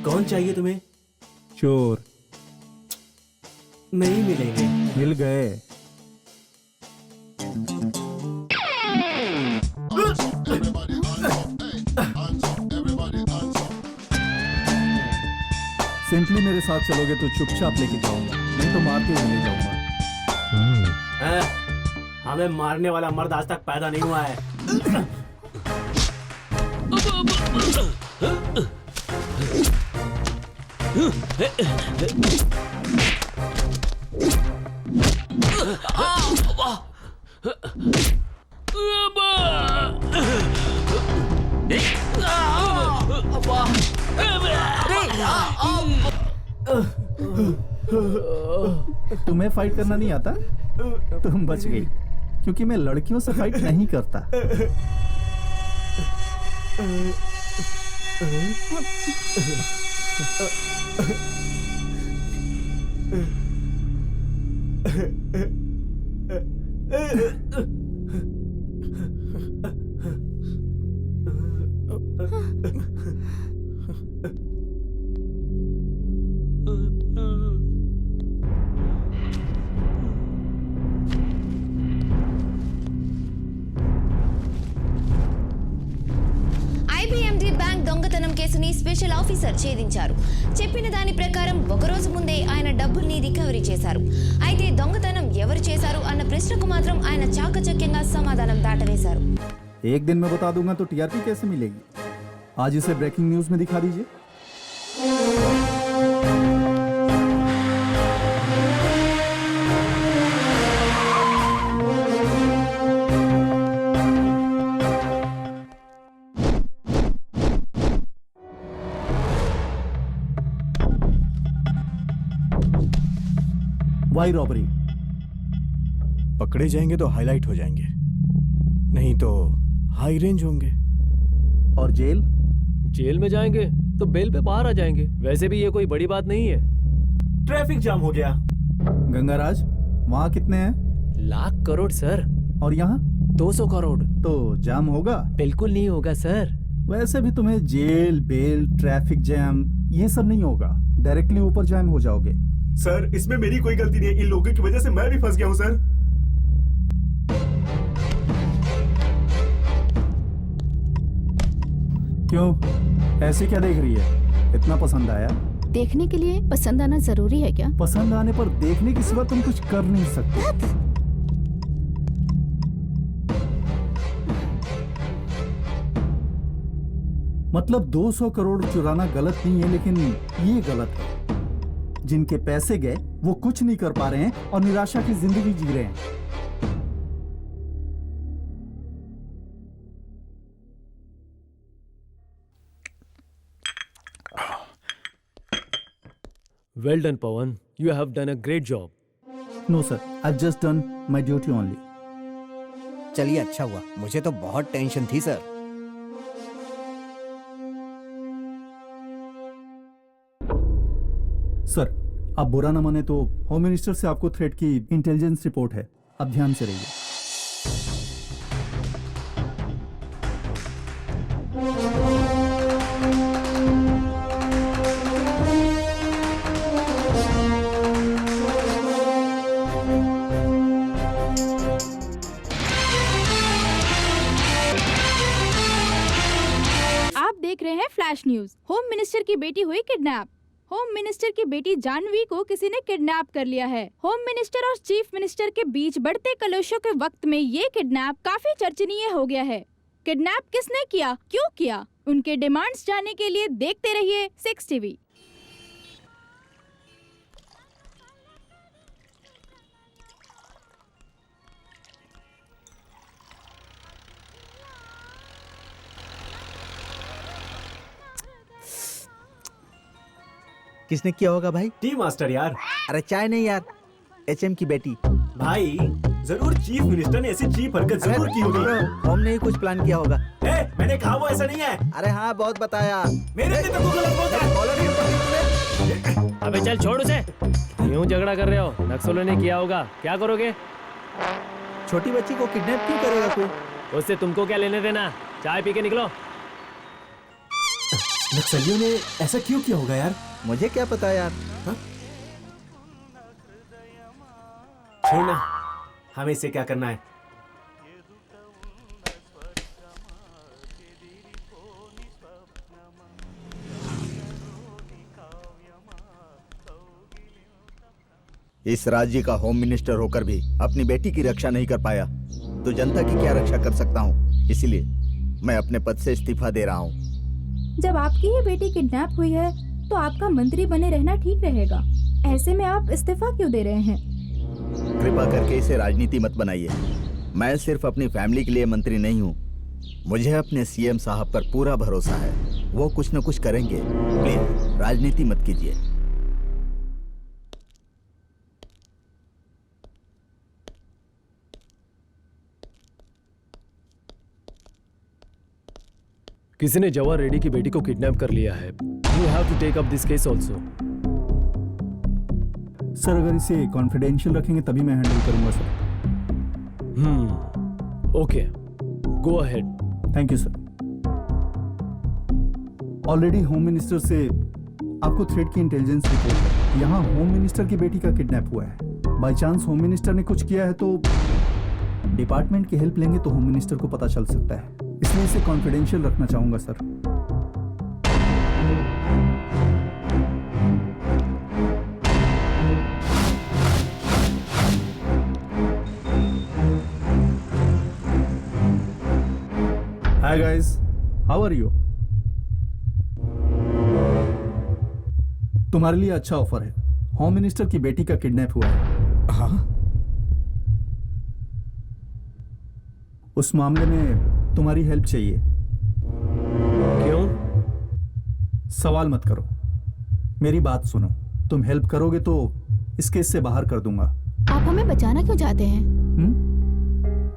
कौन चाहिए तुम्हें? चोर नहीं मिलेंगे। मिल गए। सिंपली मेरे साथ चलोगे तो चुपचाप लेके जाऊंगा, नहीं तो मार के ले जाऊंगा। हमें मारने वाला मर्द आज तक पैदा नहीं हुआ है। तुम्हें फाइट करना नहीं आता? तुम बच गई, क्योंकि मैं लड़कियों से फाइट नहीं करता। ఐబీఎండి బ్యాంక్ దొంగతనం కేసుని స్పెషల్ ఆఫీసర్ ఛేదించారు. చెప్పిన దాని ప్రకారం ఒకరోజు ముందే ఆయన డబ్బుల్ని రికవరీ చేశారు. అయితే దొంగతనం ఎవరు చేశారు అన్న ప్రశ్నకు మాత్రం ఆయన చాకచక్యంగా సమాధానం దాటవేశారు. एक दिन में बता दूंगा तो टीआरपी कैसे मिलेगी? आज इसे ब्रेकिंग न्यूज में दिखा दीजिए. Why robbery. पकड़े जाएंगे तो हाईलाइट हो जाएंगे, नहीं तो हाई रेंज होंगे. और जेल? जेल में जाएंगे तो बेल पे बाहर आ जाएंगे. वैसे भी ये कोई बड़ी बात नहीं है. ट्रैफिक जाम हो गया. गंगाराज, वहाँ कितने हैं? लाख करोड़ सर. और यहाँ 200 करोड़. तो जाम होगा? बिल्कुल नहीं होगा सर. वैसे भी तुम्हें जेल, बेल, ट्रैफिक जैम ये सब नहीं होगा. डायरेक्टली ऊपर जैम हो जाओगे. सर, इसमें मेरी कोई गलती नहीं है. इन लोगों की वजह से मैं भी फंस गया हूँ सर. क्यों, ऐसे क्या देख रही है? इतना पसंद आया? देखने के लिए पसंद आना जरूरी है क्या? पसंद आने पर देखने के सिवा तुम कुछ कर नहीं सकते. मतलब 200 करोड़ चुराना गलत नहीं है, लेकिन ये गलत है. जिनके पैसे गए वो कुछ नहीं कर पा रहे हैं और निराशा की जिंदगी जी रहे हैं. Well done, Pawan. You have done a great job. No sir, I've just done my duty only. चलिए, अच्छा हुआ. मुझे तो बहुत टेंशन थी सर. सर, आप बुरा न माने तो होम मिनिस्टर से आपको थ्रेट की इंटेलिजेंस रिपोर्ट है. आप ध्यान से रहिए. आप देख रहे हैं फ्लैश न्यूज. होम मिनिस्टर की बेटी हुई किडनैप. होम मिनिस्टर की बेटी जानवी को किसी ने किडनैप कर लिया है. होम मिनिस्टर और चीफ मिनिस्टर के बीच बढ़ते कलेशों के वक्त में ये किडनैप काफी चर्चनीय हो गया है. किडनैप किसने किया, क्यों किया, उनके डिमांड्स जानने के लिए देखते रहिए 6 टीवी. किसने किया होगा भाई? टी मास्टर यार. अरे चाय नहीं यार, एचएम की बेटी. भाई जरूर चीफ मिनिस्टर ने ऐसी चीप हरकत जरूर की होगी. हमने ही कुछ प्लान किया होगा. मैंने कहा वो ऐसा नहीं है. अरे हाँ, बहुत बताया. मेरे लिए तो तू गलत बोलता है. अबे चल छोड़ उसे. क्यों झगड़ा कर रहे हो? नक्सलियों ने किया होगा, क्या करोगे? छोटी बच्ची को किडनैप क्यों करेगा कोई? उससे तुमको क्या लेने देना? चाय पी के निकलो. नक्सलियों ने ऐसा क्यों किया होगा यार? मुझे क्या पता यार. छोड़ना, हमें इससे क्या करना है? इस राज्य का होम मिनिस्टर होकर भी अपनी बेटी की रक्षा नहीं कर पाया तो जनता की क्या रक्षा कर सकता हूँ. इसलिए मैं अपने पद से इस्तीफा दे रहा हूँ. जब आपकी ही बेटी किडनैप हुई है तो आपका मंत्री बने रहना ठीक रहेगा. ऐसे में आप इस्तीफा क्यों दे रहे हैं? कृपा करके इसे राजनीति मत बनाइए. मैं सिर्फ अपनी फैमिली के लिए मंत्री नहीं हूँ. मुझे अपने सीएम साहब पर पूरा भरोसा है. वो कुछ न कुछ करेंगे. प्लीज राजनीति मत कीजिए. किसी ने जवाहर रेड्डी की बेटी को किडनैप कर लिया है. You have to take up this case also. Sir अगर इसे कॉन्फिडेंशियल रखेंगे तभी मैं हैंडल करूंगा sir. Okay, go ahead. Thank you sir. Already home minister से आपको थ्रेट की इंटेलिजेंस रिपोर्ट है। यहाँ होम मिनिस्टर की बेटी का किडनैप हुआ है। बाय चांस होम मिनिस्टर ने कुछ किया है तो डिपार्टमेंट की हेल्प लेंगे तो होम मिनिस्टर को पता चल सकता है, इसलिए इसे कॉन्फिडेंशियल रखना चाहूंगा sir. Hi guys, how are you? तुम्हारे लिए अच्छा ऑफर है। होम मिनिस्टर की बेटी का किडनैप हुआ है। हाँ? उस मामले में तुम्हारी हेल्प चाहिए। क्यों? सवाल मत करो, मेरी बात सुनो। तुम हेल्प करोगे तो इस केस से बाहर कर दूंगा। आप हमें बचाना क्यों चाहते हैं?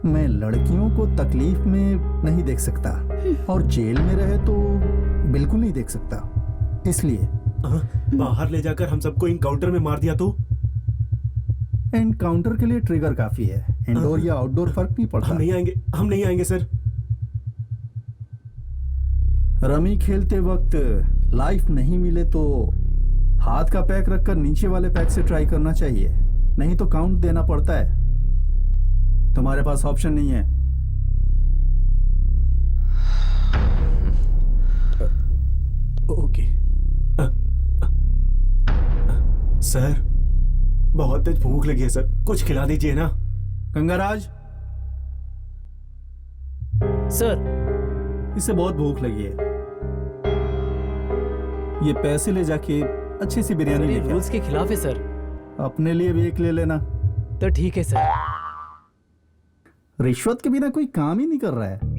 मैं लड़कियों को तकलीफ में नहीं देख सकता और जेल में रहे तो बिल्कुल नहीं देख सकता, इसलिए बाहर ले जाकर हम सबको इनकाउंटर में मार दिया तो? एनकाउंटर के लिए ट्रिगर काफी है, इंडोर या आउटडोर फर्क नहीं पड़ता। हम नहीं आएंगे सर। रमी खेलते वक्त लाइफ नहीं मिले तो हाथ का पैक रखकर नीचे वाले पैक से ट्राई करना चाहिए, नहीं तो काउंट देना पड़ता है। तुम्हारे पास ऑप्शन नहीं है। ओके सर, बहुत तेज भूख लगी है सर, कुछ खिला दीजिए ना। गंगाराज सर, इसे बहुत भूख लगी है, ये पैसे ले जाके अच्छी सी बिरयानी ये लेके रूल्स के खिलाफ है सर। अपने लिए भी एक ले लेना। तो ठीक है सर। रिश्वत के बिना कोई काम ही नहीं कर रहा है।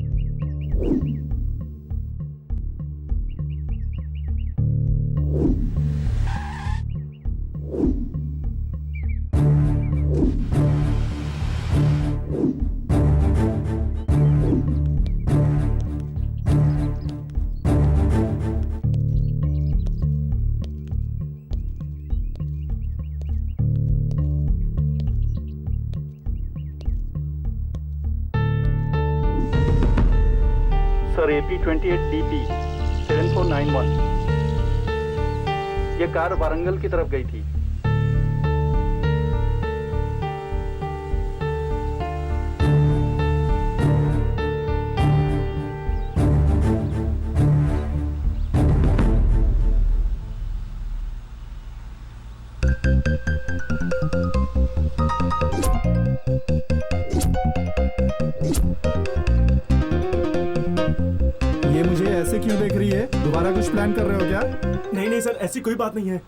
सर AP28DP 7491, ये कार वारंगल की तरफ गई थी। ये मुझे ऐसे क्यों देख रही है? दोबारा कुछ प्लान कर रहे हो क्या? नहीं सर, ऐसी कोई बात नहीं है।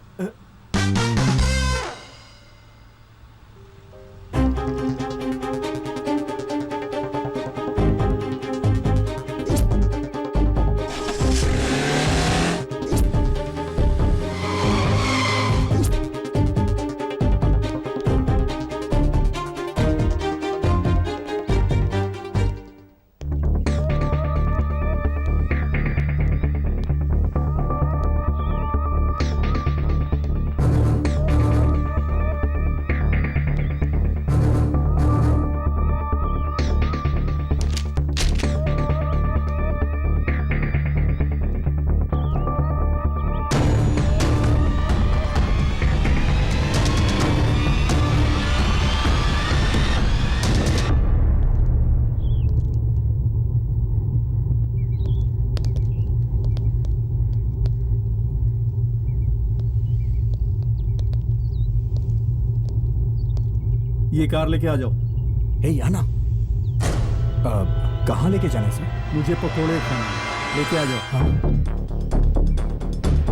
ये कार लेके आ जाओ। हे याना, कहाँ लेके जाना सर? मुझे पकोड़े खाना, लेके आ जाओ। हाँ?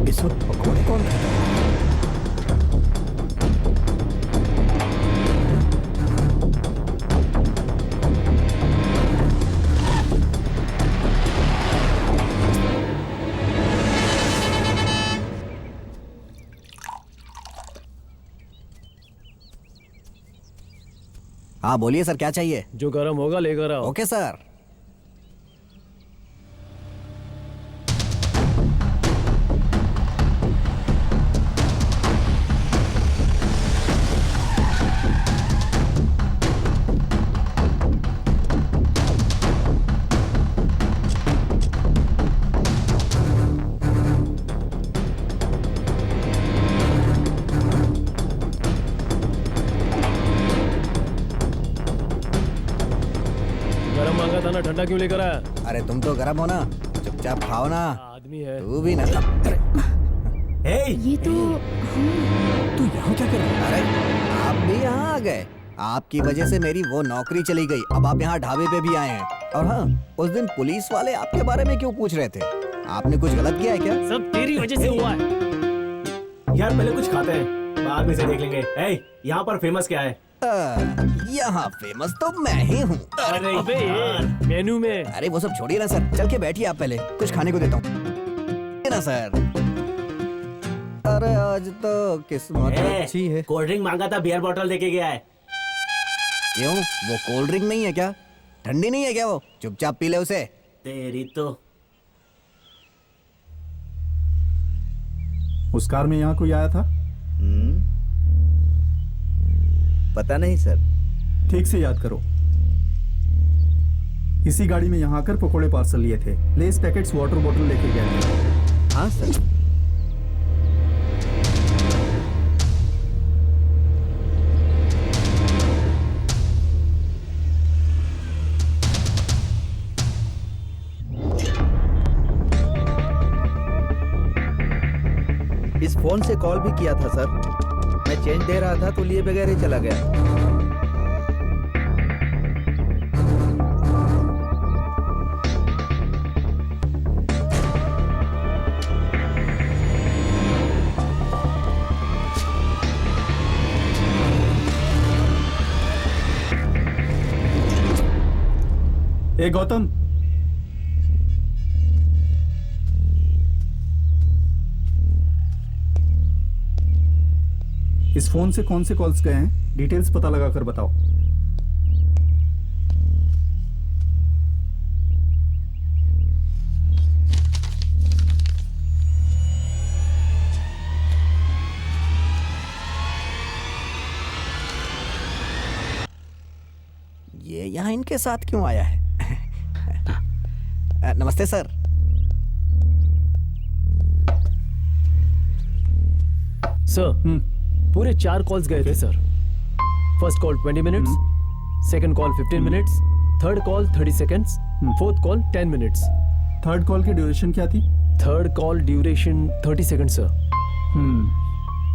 इस वक्त पकोड़े कौन खाता है? हाँ बोलिए सर, क्या चाहिए? जो गर्म होगा लेकर आओ। Okay sir. गरम मांगा था ना, ठंडा क्यों लेकर आया? अरे तुम तो गर्म हो ना, चुपचाप खाओ ना। आदमी है तू भी ना। अरे ये तो तू यहाँ क्या कर रहा है? अरे आप भी यहाँ आ गए। आपकी वजह से मेरी वो नौकरी चली गई। अब आप यहाँ ढाबे पे भी आए हैं। और हाँ, उस दिन पुलिस वाले आपके बारे में क्यों पूछ रहे थे? आपने कुछ गलत किया है क्या? सब तेरी वजह से हुआ है। यार पहले कुछ खाते हैं, बाद में से देख लेंगे। यहाँ पर फेमस क्या है? यहाँ फेमस तो मैं ही हूँ। अरे अबे यार, मेन्यू में। अरे वो सब छोड़िए ना सर, चल के बैठिए आप, पहले कुछ खाने को देता हूँ ना सर। अरे आज तो किस्मत अच्छी है। कोल्ड ड्रिंक मांगा था, बियर बॉटल देके गया है। क्यों, वो कोल्ड ड्रिंक नहीं है क्या? ठंडी नहीं है क्या वो? चुपचाप पी ले उसे। तेरी तो। उस कार में यहाँ कोई आया था? पता नहीं सर। ठीक से याद करो। इसी गाड़ी में यहाँ आकर पकोड़े पार्सल लिए थे, लेस पैकेट्स, वाटर बोतल लेके गए थे। हाँ सर। इस फोन से कॉल भी किया था सर। मैं चेंज दे रहा था तो लिए बगैर ही चला गया। ए गौतम, इस फोन से कौन से कॉल्स गए हैं, डिटेल्स पता लगा कर बताओ। ये यहाँ इनके साथ क्यों आया है? नमस्ते सर। सर, पूरे 4 कॉल्स गए थे sir. First call 20 minutes, second call 15 minutes, third call 30 seconds, fourth call 10 minutes. Third call की ड्यूरेशन क्या थी? Third call duration 30 second sir.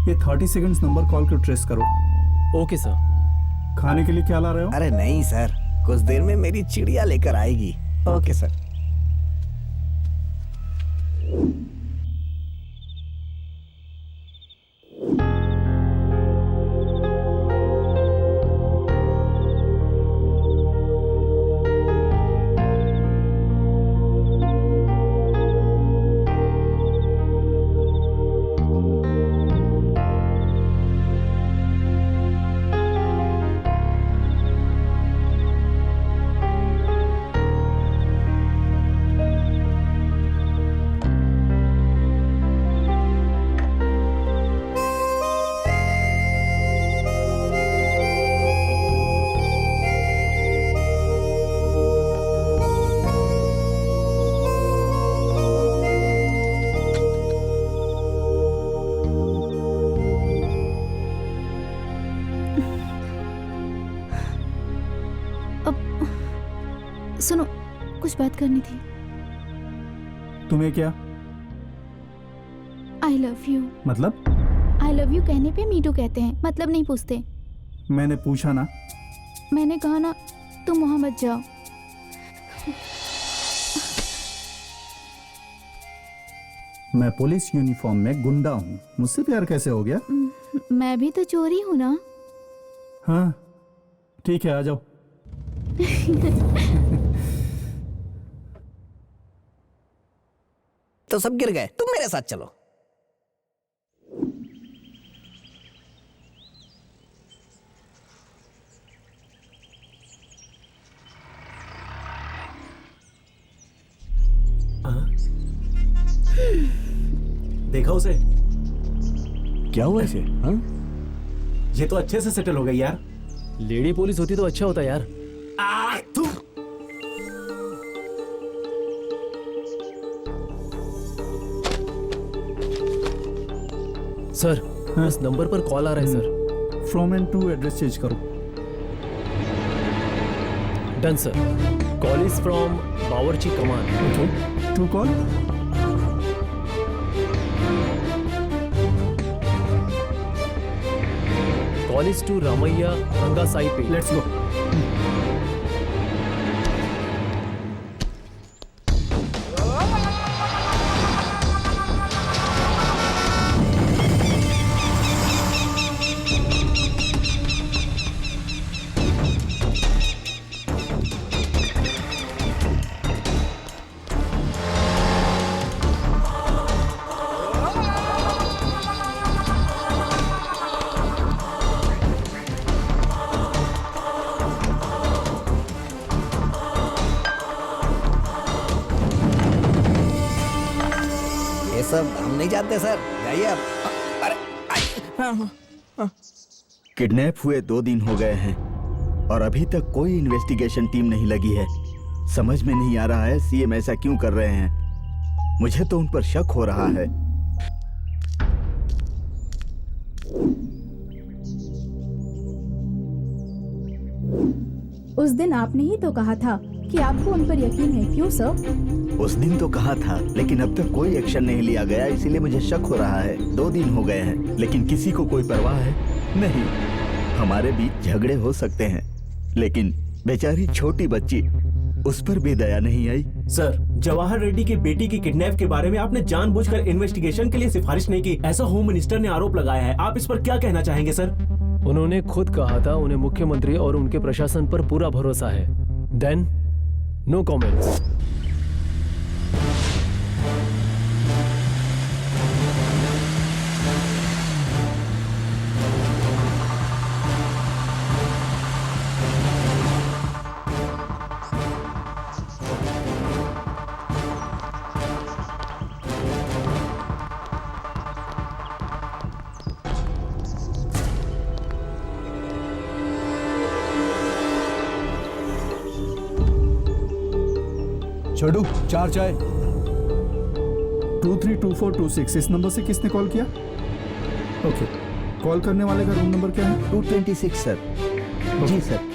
ये 30 सेकंड्स नंबर कॉल को ट्रेस करो। Okay sir. खाने के लिए क्या ला रहे हो? अरे नहीं सर, कुछ देर में मेरी चिड़िया लेकर आएगी। Okay sir. सुनो, कुछ बात करनी थी। तुम्हें क्या? I love you. मतलब? आई लव यू कहने पे मीटू कहते हैं, मतलब नहीं पूछते। मैंने पूछा ना। मैंने कहा ना, तुम वहां मत जाओ। मैं पुलिस यूनिफॉर्म में गुंडा हूँ, मुझसे प्यार कैसे हो गया? मैं भी तो चोरी हूँ ना। हाँ ठीक है, आ जाओ। तो सब गिर गए, तुम मेरे साथ चलो। देखा उसे? क्या हुआ इसे? हाँ? ये तो अच्छे से सेटल हो गई यार। लेडी पुलिस होती तो अच्छा होता यार। सर, इस नंबर पर कॉल आ रहा है sir. From and to address change करो। Done, sir. Call is from Bawarchi Kaman. Okay. True call. Call is to Ramayya Ranga Saipe. Let's go. ये सब हम नहीं जानते सर, जाइए आप। किडनैप हुए 2 दिन हो गए हैं और अभी तक कोई इन्वेस्टिगेशन टीम नहीं लगी है। समझ में नहीं आ रहा है सीएम ऐसा क्यों कर रहे हैं। मुझे तो उन पर शक हो रहा है। उस दिन आपने ही तो कहा था कि आपको उन पर यकीन है, क्यों सर? उस दिन तो कहा था, लेकिन अब तक कोई एक्शन नहीं लिया गया, इसीलिए मुझे शक हो रहा है। 2 दिन हो गए हैं, लेकिन किसी को कोई परवाह है नहीं। हमारे बीच झगड़े हो सकते हैं, लेकिन बेचारी छोटी बच्ची, उस पर भी दया नहीं आई। सर, जवाहर रेड्डी की बेटी की किडनैप के बारे में आपने जानबूझकर इन्वेस्टिगेशन के लिए सिफारिश नहीं की, ऐसा होम मिनिस्टर ने आरोप लगाया है। आप इस पर क्या कहना चाहेंगे सर? उन्होंने खुद कहा था उन्हें मुख्यमंत्री और उनके प्रशासन पर पूरा भरोसा है। Then no comments. छोड़ू 4 चाय। 232426 इस नंबर से किसने कॉल किया? ओके, कॉल करने वाले का रूम नंबर क्या है? 226 सर। जी सर।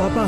पापा,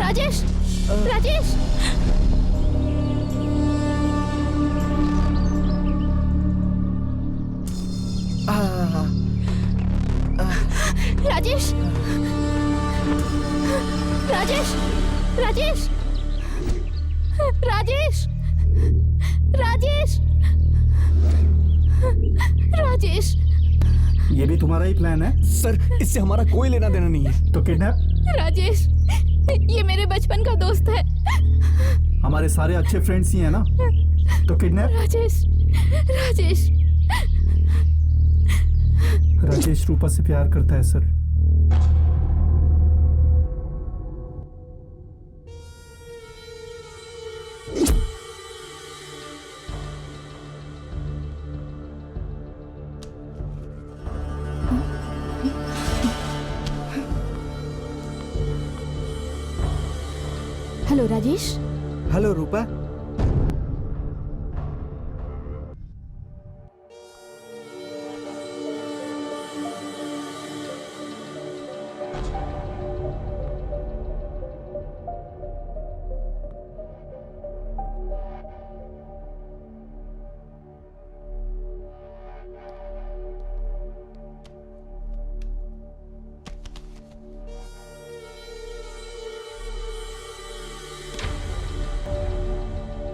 राजेश, राजेश, राजेश, राजेश, राजेश, राजेश, राजेश, राजेश। ये भी तुम्हारा ही प्लान है? सर, इससे हमारा कोई लेना देना नहीं है। तो किडनैप? राजेश, ये मेरे बचपन का दोस्त है। हमारे सारे अच्छे फ्रेंड्स ही हैं ना? तो किडनैप? राजेश, राजेश, राजेश रूपा से प्यार करता है सर। हेलो राजेश। हेलो रूपा।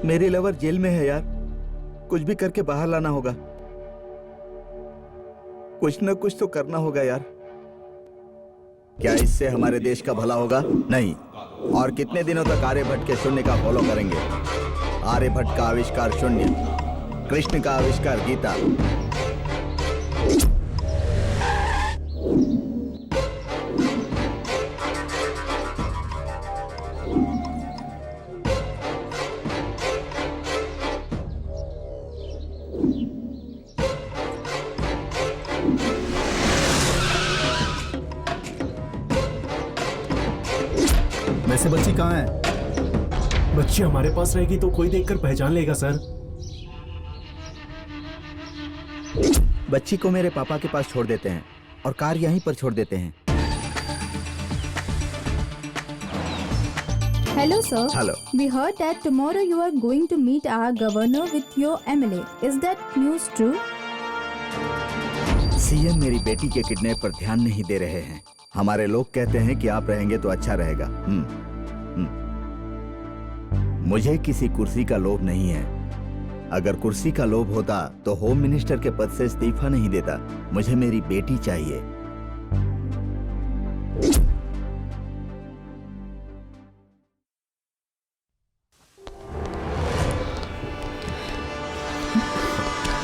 मेरी लवर जेल में है यार, कुछ भी करके बाहर लाना होगा। कुछ न कुछ तो करना होगा यार। क्या इससे हमारे देश का भला होगा? नहीं। और कितने दिनों तक आर्यभट्ट के शून्य का फॉलो करेंगे? आर्यभट्ट का आविष्कार शून्य, कृष्ण का आविष्कार गीता। वैसे बच्ची कहाँ है? बच्ची हमारे पास रहेगी तो कोई देखकर पहचान लेगा सर। बच्ची को मेरे पापा के पास छोड़ देते हैं और कार यहीं पर छोड़ देते हैं। Hello, sir. Hello. We heard that tomorrow you are going to meet our governor with your MLA. Is that news true? CM मेरी बेटी के किडनैप पर ध्यान नहीं दे रहे हैं। हमारे लोग कहते हैं कि आप रहेंगे तो अच्छा रहेगा। मुझे किसी कुर्सी का लोभ नहीं है। अगर कुर्सी का लोभ होता तो होम मिनिस्टर के पद से इस्तीफा नहीं देता। मुझे मेरी बेटी चाहिए।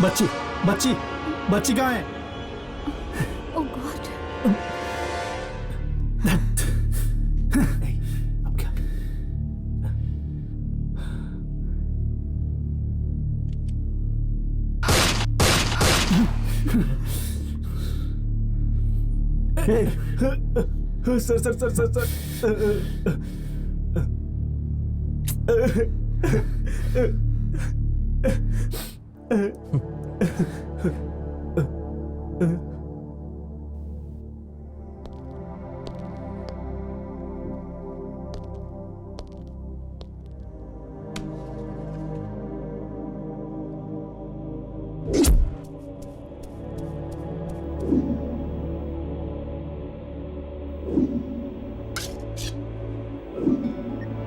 बच्ची बच्ची बच्ची कहाँ है? Oh God. अब क्या? Sir sir sir sir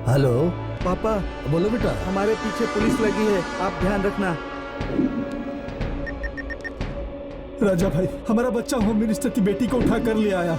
hello पापा, बोलो बेटा। हमारे पीछे पुलिस लगी है, आप ध्यान रखना। राजा भाई, हमारा बच्चा होम मिनिस्टर की बेटी को उठा कर ले आया।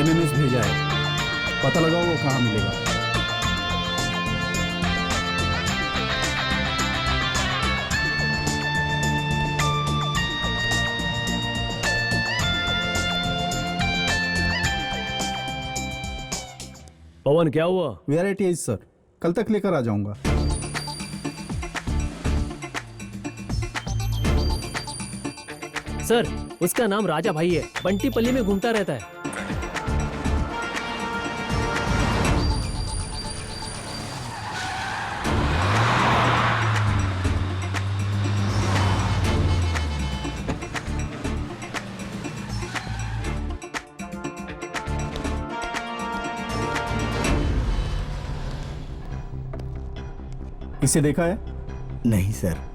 एमएमएस भेजा है, पता लगाओ वो कहाँ मिलेगा। पवन क्या हुआ? वेराइटी है सर, कल तक लेकर आ जाऊंगा। सर, उसका नाम राजा भाई है, बंटी पल्ली में घूमता रहता है। इसे देखा है? नहीं सर।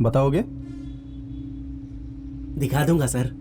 बताओगे? दिखा दूंगा सर।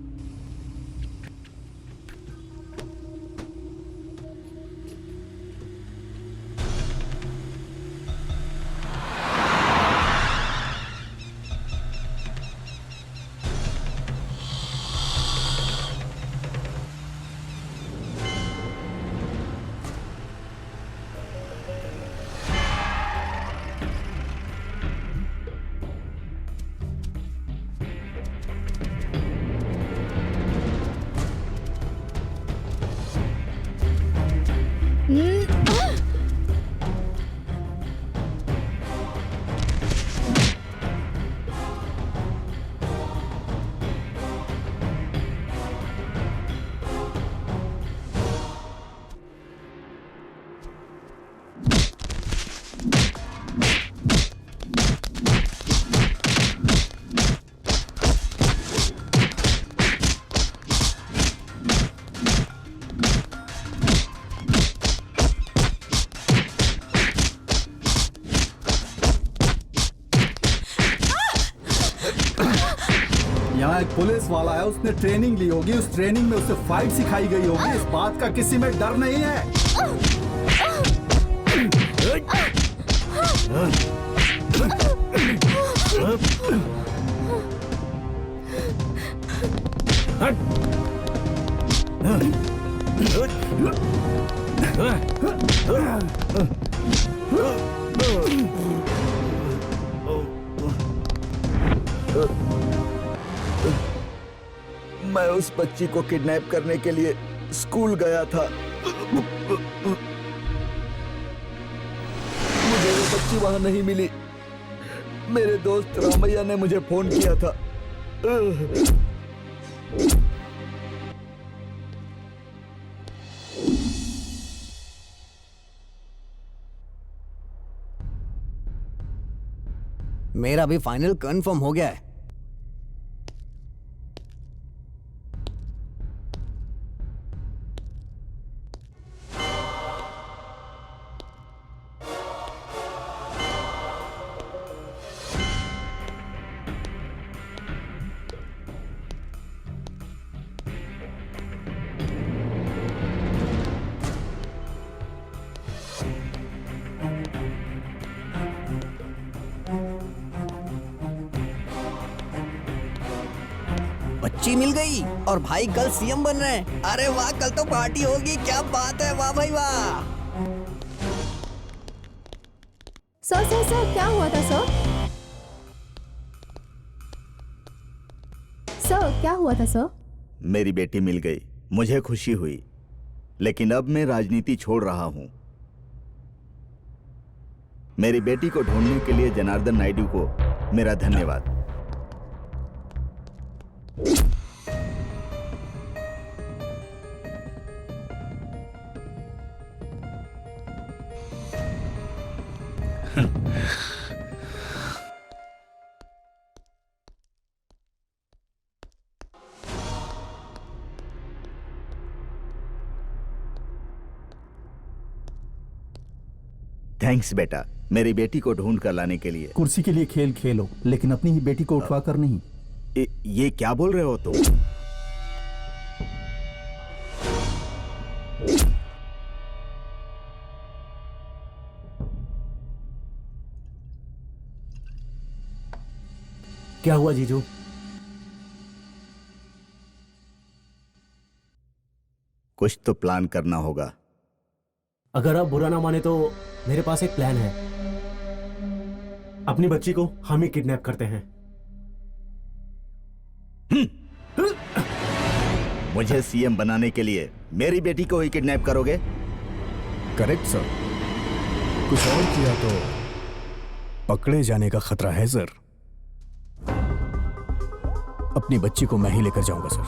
यहाँ एक पुलिस वाला है, उसने ट्रेनिंग ली होगी, उस ट्रेनिंग में उसे फाइट सिखाई गई होगी, इस बात का किसी में डर नहीं है। मैं उस बच्ची को किडनैप करने के लिए स्कूल गया था। मुझे वो बच्ची वहां नहीं मिली। मेरे दोस्त रामैया ने मुझे फोन किया था। मेरा भी फाइनल कंफर्म हो गया है। बच्ची मिल गई और भाई कल सीएम बन रहे हैं। अरे वाह, कल तो पार्टी होगी। क्या बात है, वाह भाई वाह। सर क्या हुआ था सर? सर क्या हुआ था सर? मेरी बेटी मिल गई, मुझे खुशी हुई, लेकिन अब मैं राजनीति छोड़ रहा हूं। मेरी बेटी को ढूंढने के लिए जनार्दन नायडू को मेरा धन्यवाद। थैंक्स बेटा, मेरी बेटी को ढूंढ कर लाने के लिए। कुर्सी के लिए खेल खेलो, लेकिन अपनी ही बेटी को उठवा कर नहीं। ये क्या बोल रहे हो तुम? क्या हुआ जीजू? कुछ तो प्लान करना होगा। अगर आप बुरा ना माने तो मेरे पास एक प्लान है। अपनी बच्ची को हम ही किडनैप करते हैं। मुझे सीएम बनाने के लिए मेरी बेटी को ही किडनैप करोगे? Correct sir. कुछ और किया तो पकड़े जाने का खतरा है सर। अपनी बच्ची को मैं ही लेकर जाऊंगा सर।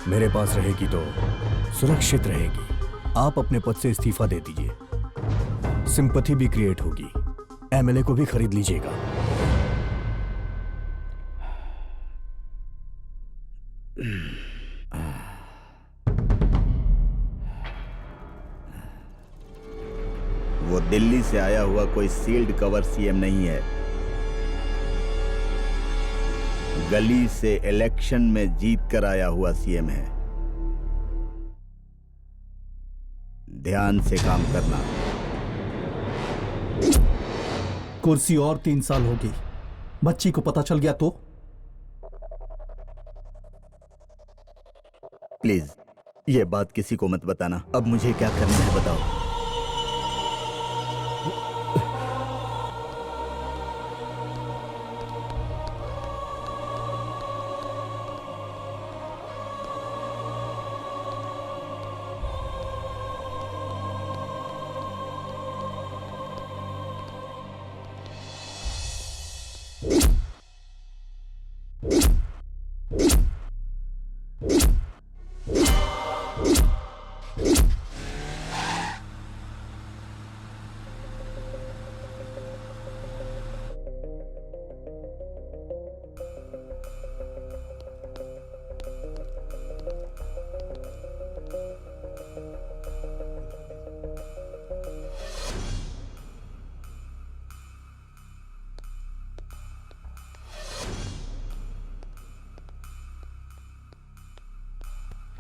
मेरे पास रहेगी तो सुरक्षित रहेगी। आप अपने पद से इस्तीफा दे दीजिए। सिंपैथी भी क्रिएट होगी। एमएलए को भी खरीद लीजिएगा। वो दिल्ली से आया हुआ कोई सील्ड कवर सीएम नहीं है। गली से इलेक्शन में जीत कर आया हुआ सीएम है। ध्यान से काम करना। कुर्सी और 3 साल होगी। बच्ची को पता चल गया तो? प्लीज ये बात किसी को मत बताना। अब मुझे क्या करना है बताओ।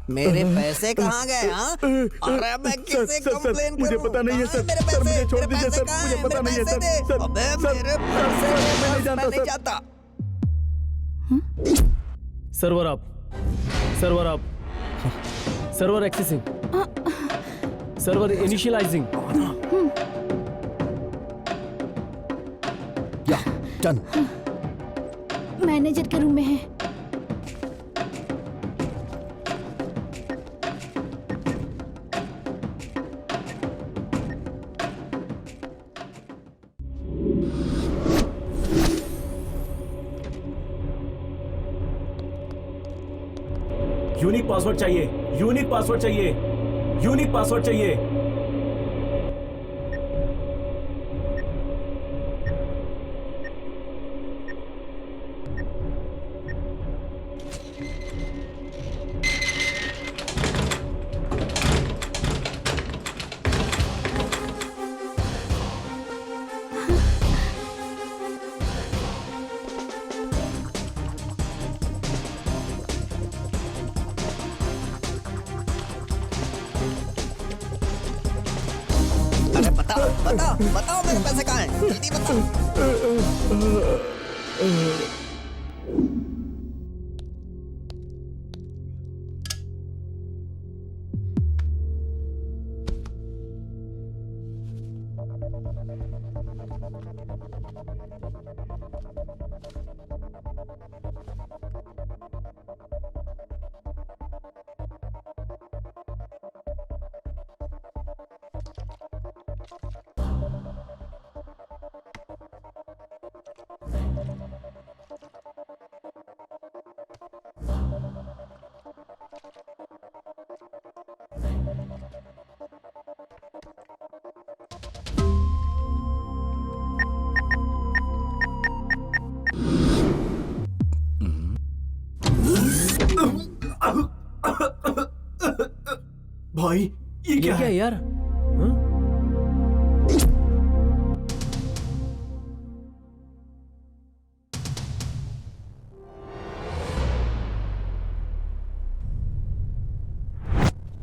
मेरे पैसे कहाँ गए? हाँ, अरे मैं किसे कंप्लेन करूं? मुझे पता नहीं है सर। सर मुझे छोड़ दीजिए सर। मुझे पता नहीं है सर। सर अबे मेरे पैसे मैं नहीं जाता। Server up, server up, server accessing, server initialising. या डन। मैनेजर के रूम में है। यूनिक पासवर्ड चाहिए, यूनिक पासवर्ड चाहिए, यूनिक पासवर्ड चाहिए। बताओ मेरे पैसे कहाँ हैं? जल्दी बताओ। भाई ये क्या है यार?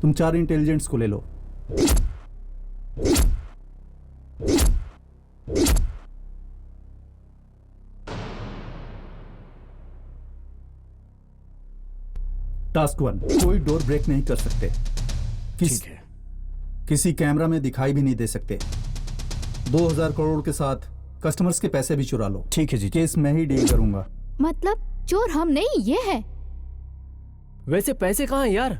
तुम 4 इंटेलिजेंट्स को ले लो। टास्क 1, कोई डोर ब्रेक नहीं कर सकते। ठीक है। किसी कैमरा में दिखाई भी नहीं दे सकते। 2000 करोड़ के साथ कस्टमर्स के पैसे भी चुरा लो। ठीक है जी। केस मैं ही डील करूंगा। मतलब चोर हम नहीं, ये है। वैसे पैसे कहाँ हैं यार?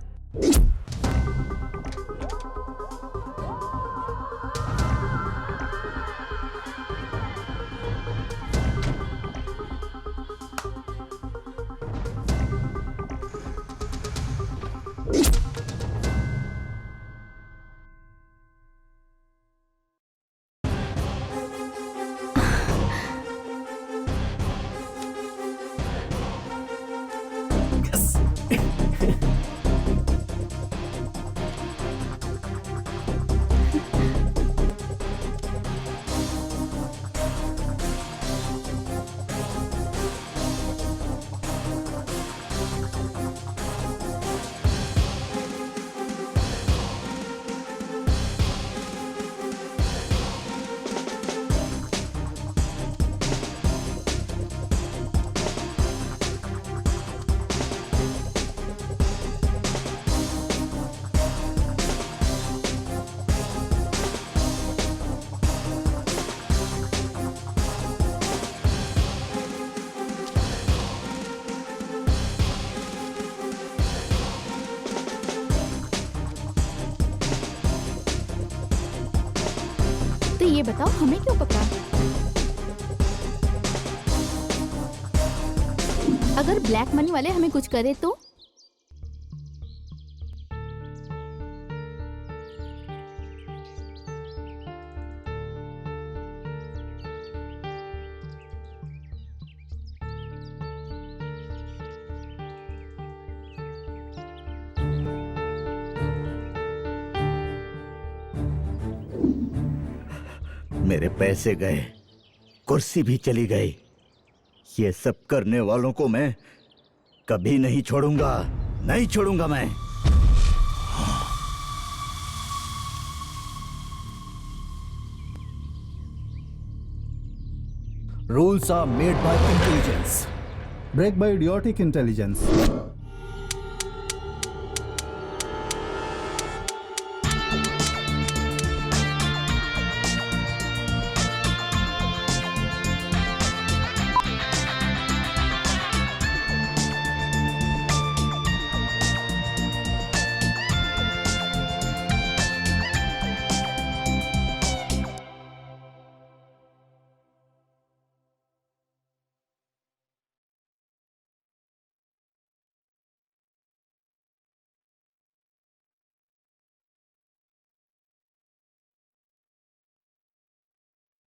ये बताओ हमें क्यों पकड़ा? अगर ब्लैक मनी वाले हमें कुछ करे तो? मेरे पैसे गए, कुर्सी भी चली गई। ये सब करने वालों को मैं कभी नहीं छोड़ूंगा, नहीं छोड़ूंगा मैं। Rules are made by intelligence. Break by idiotic intelligence.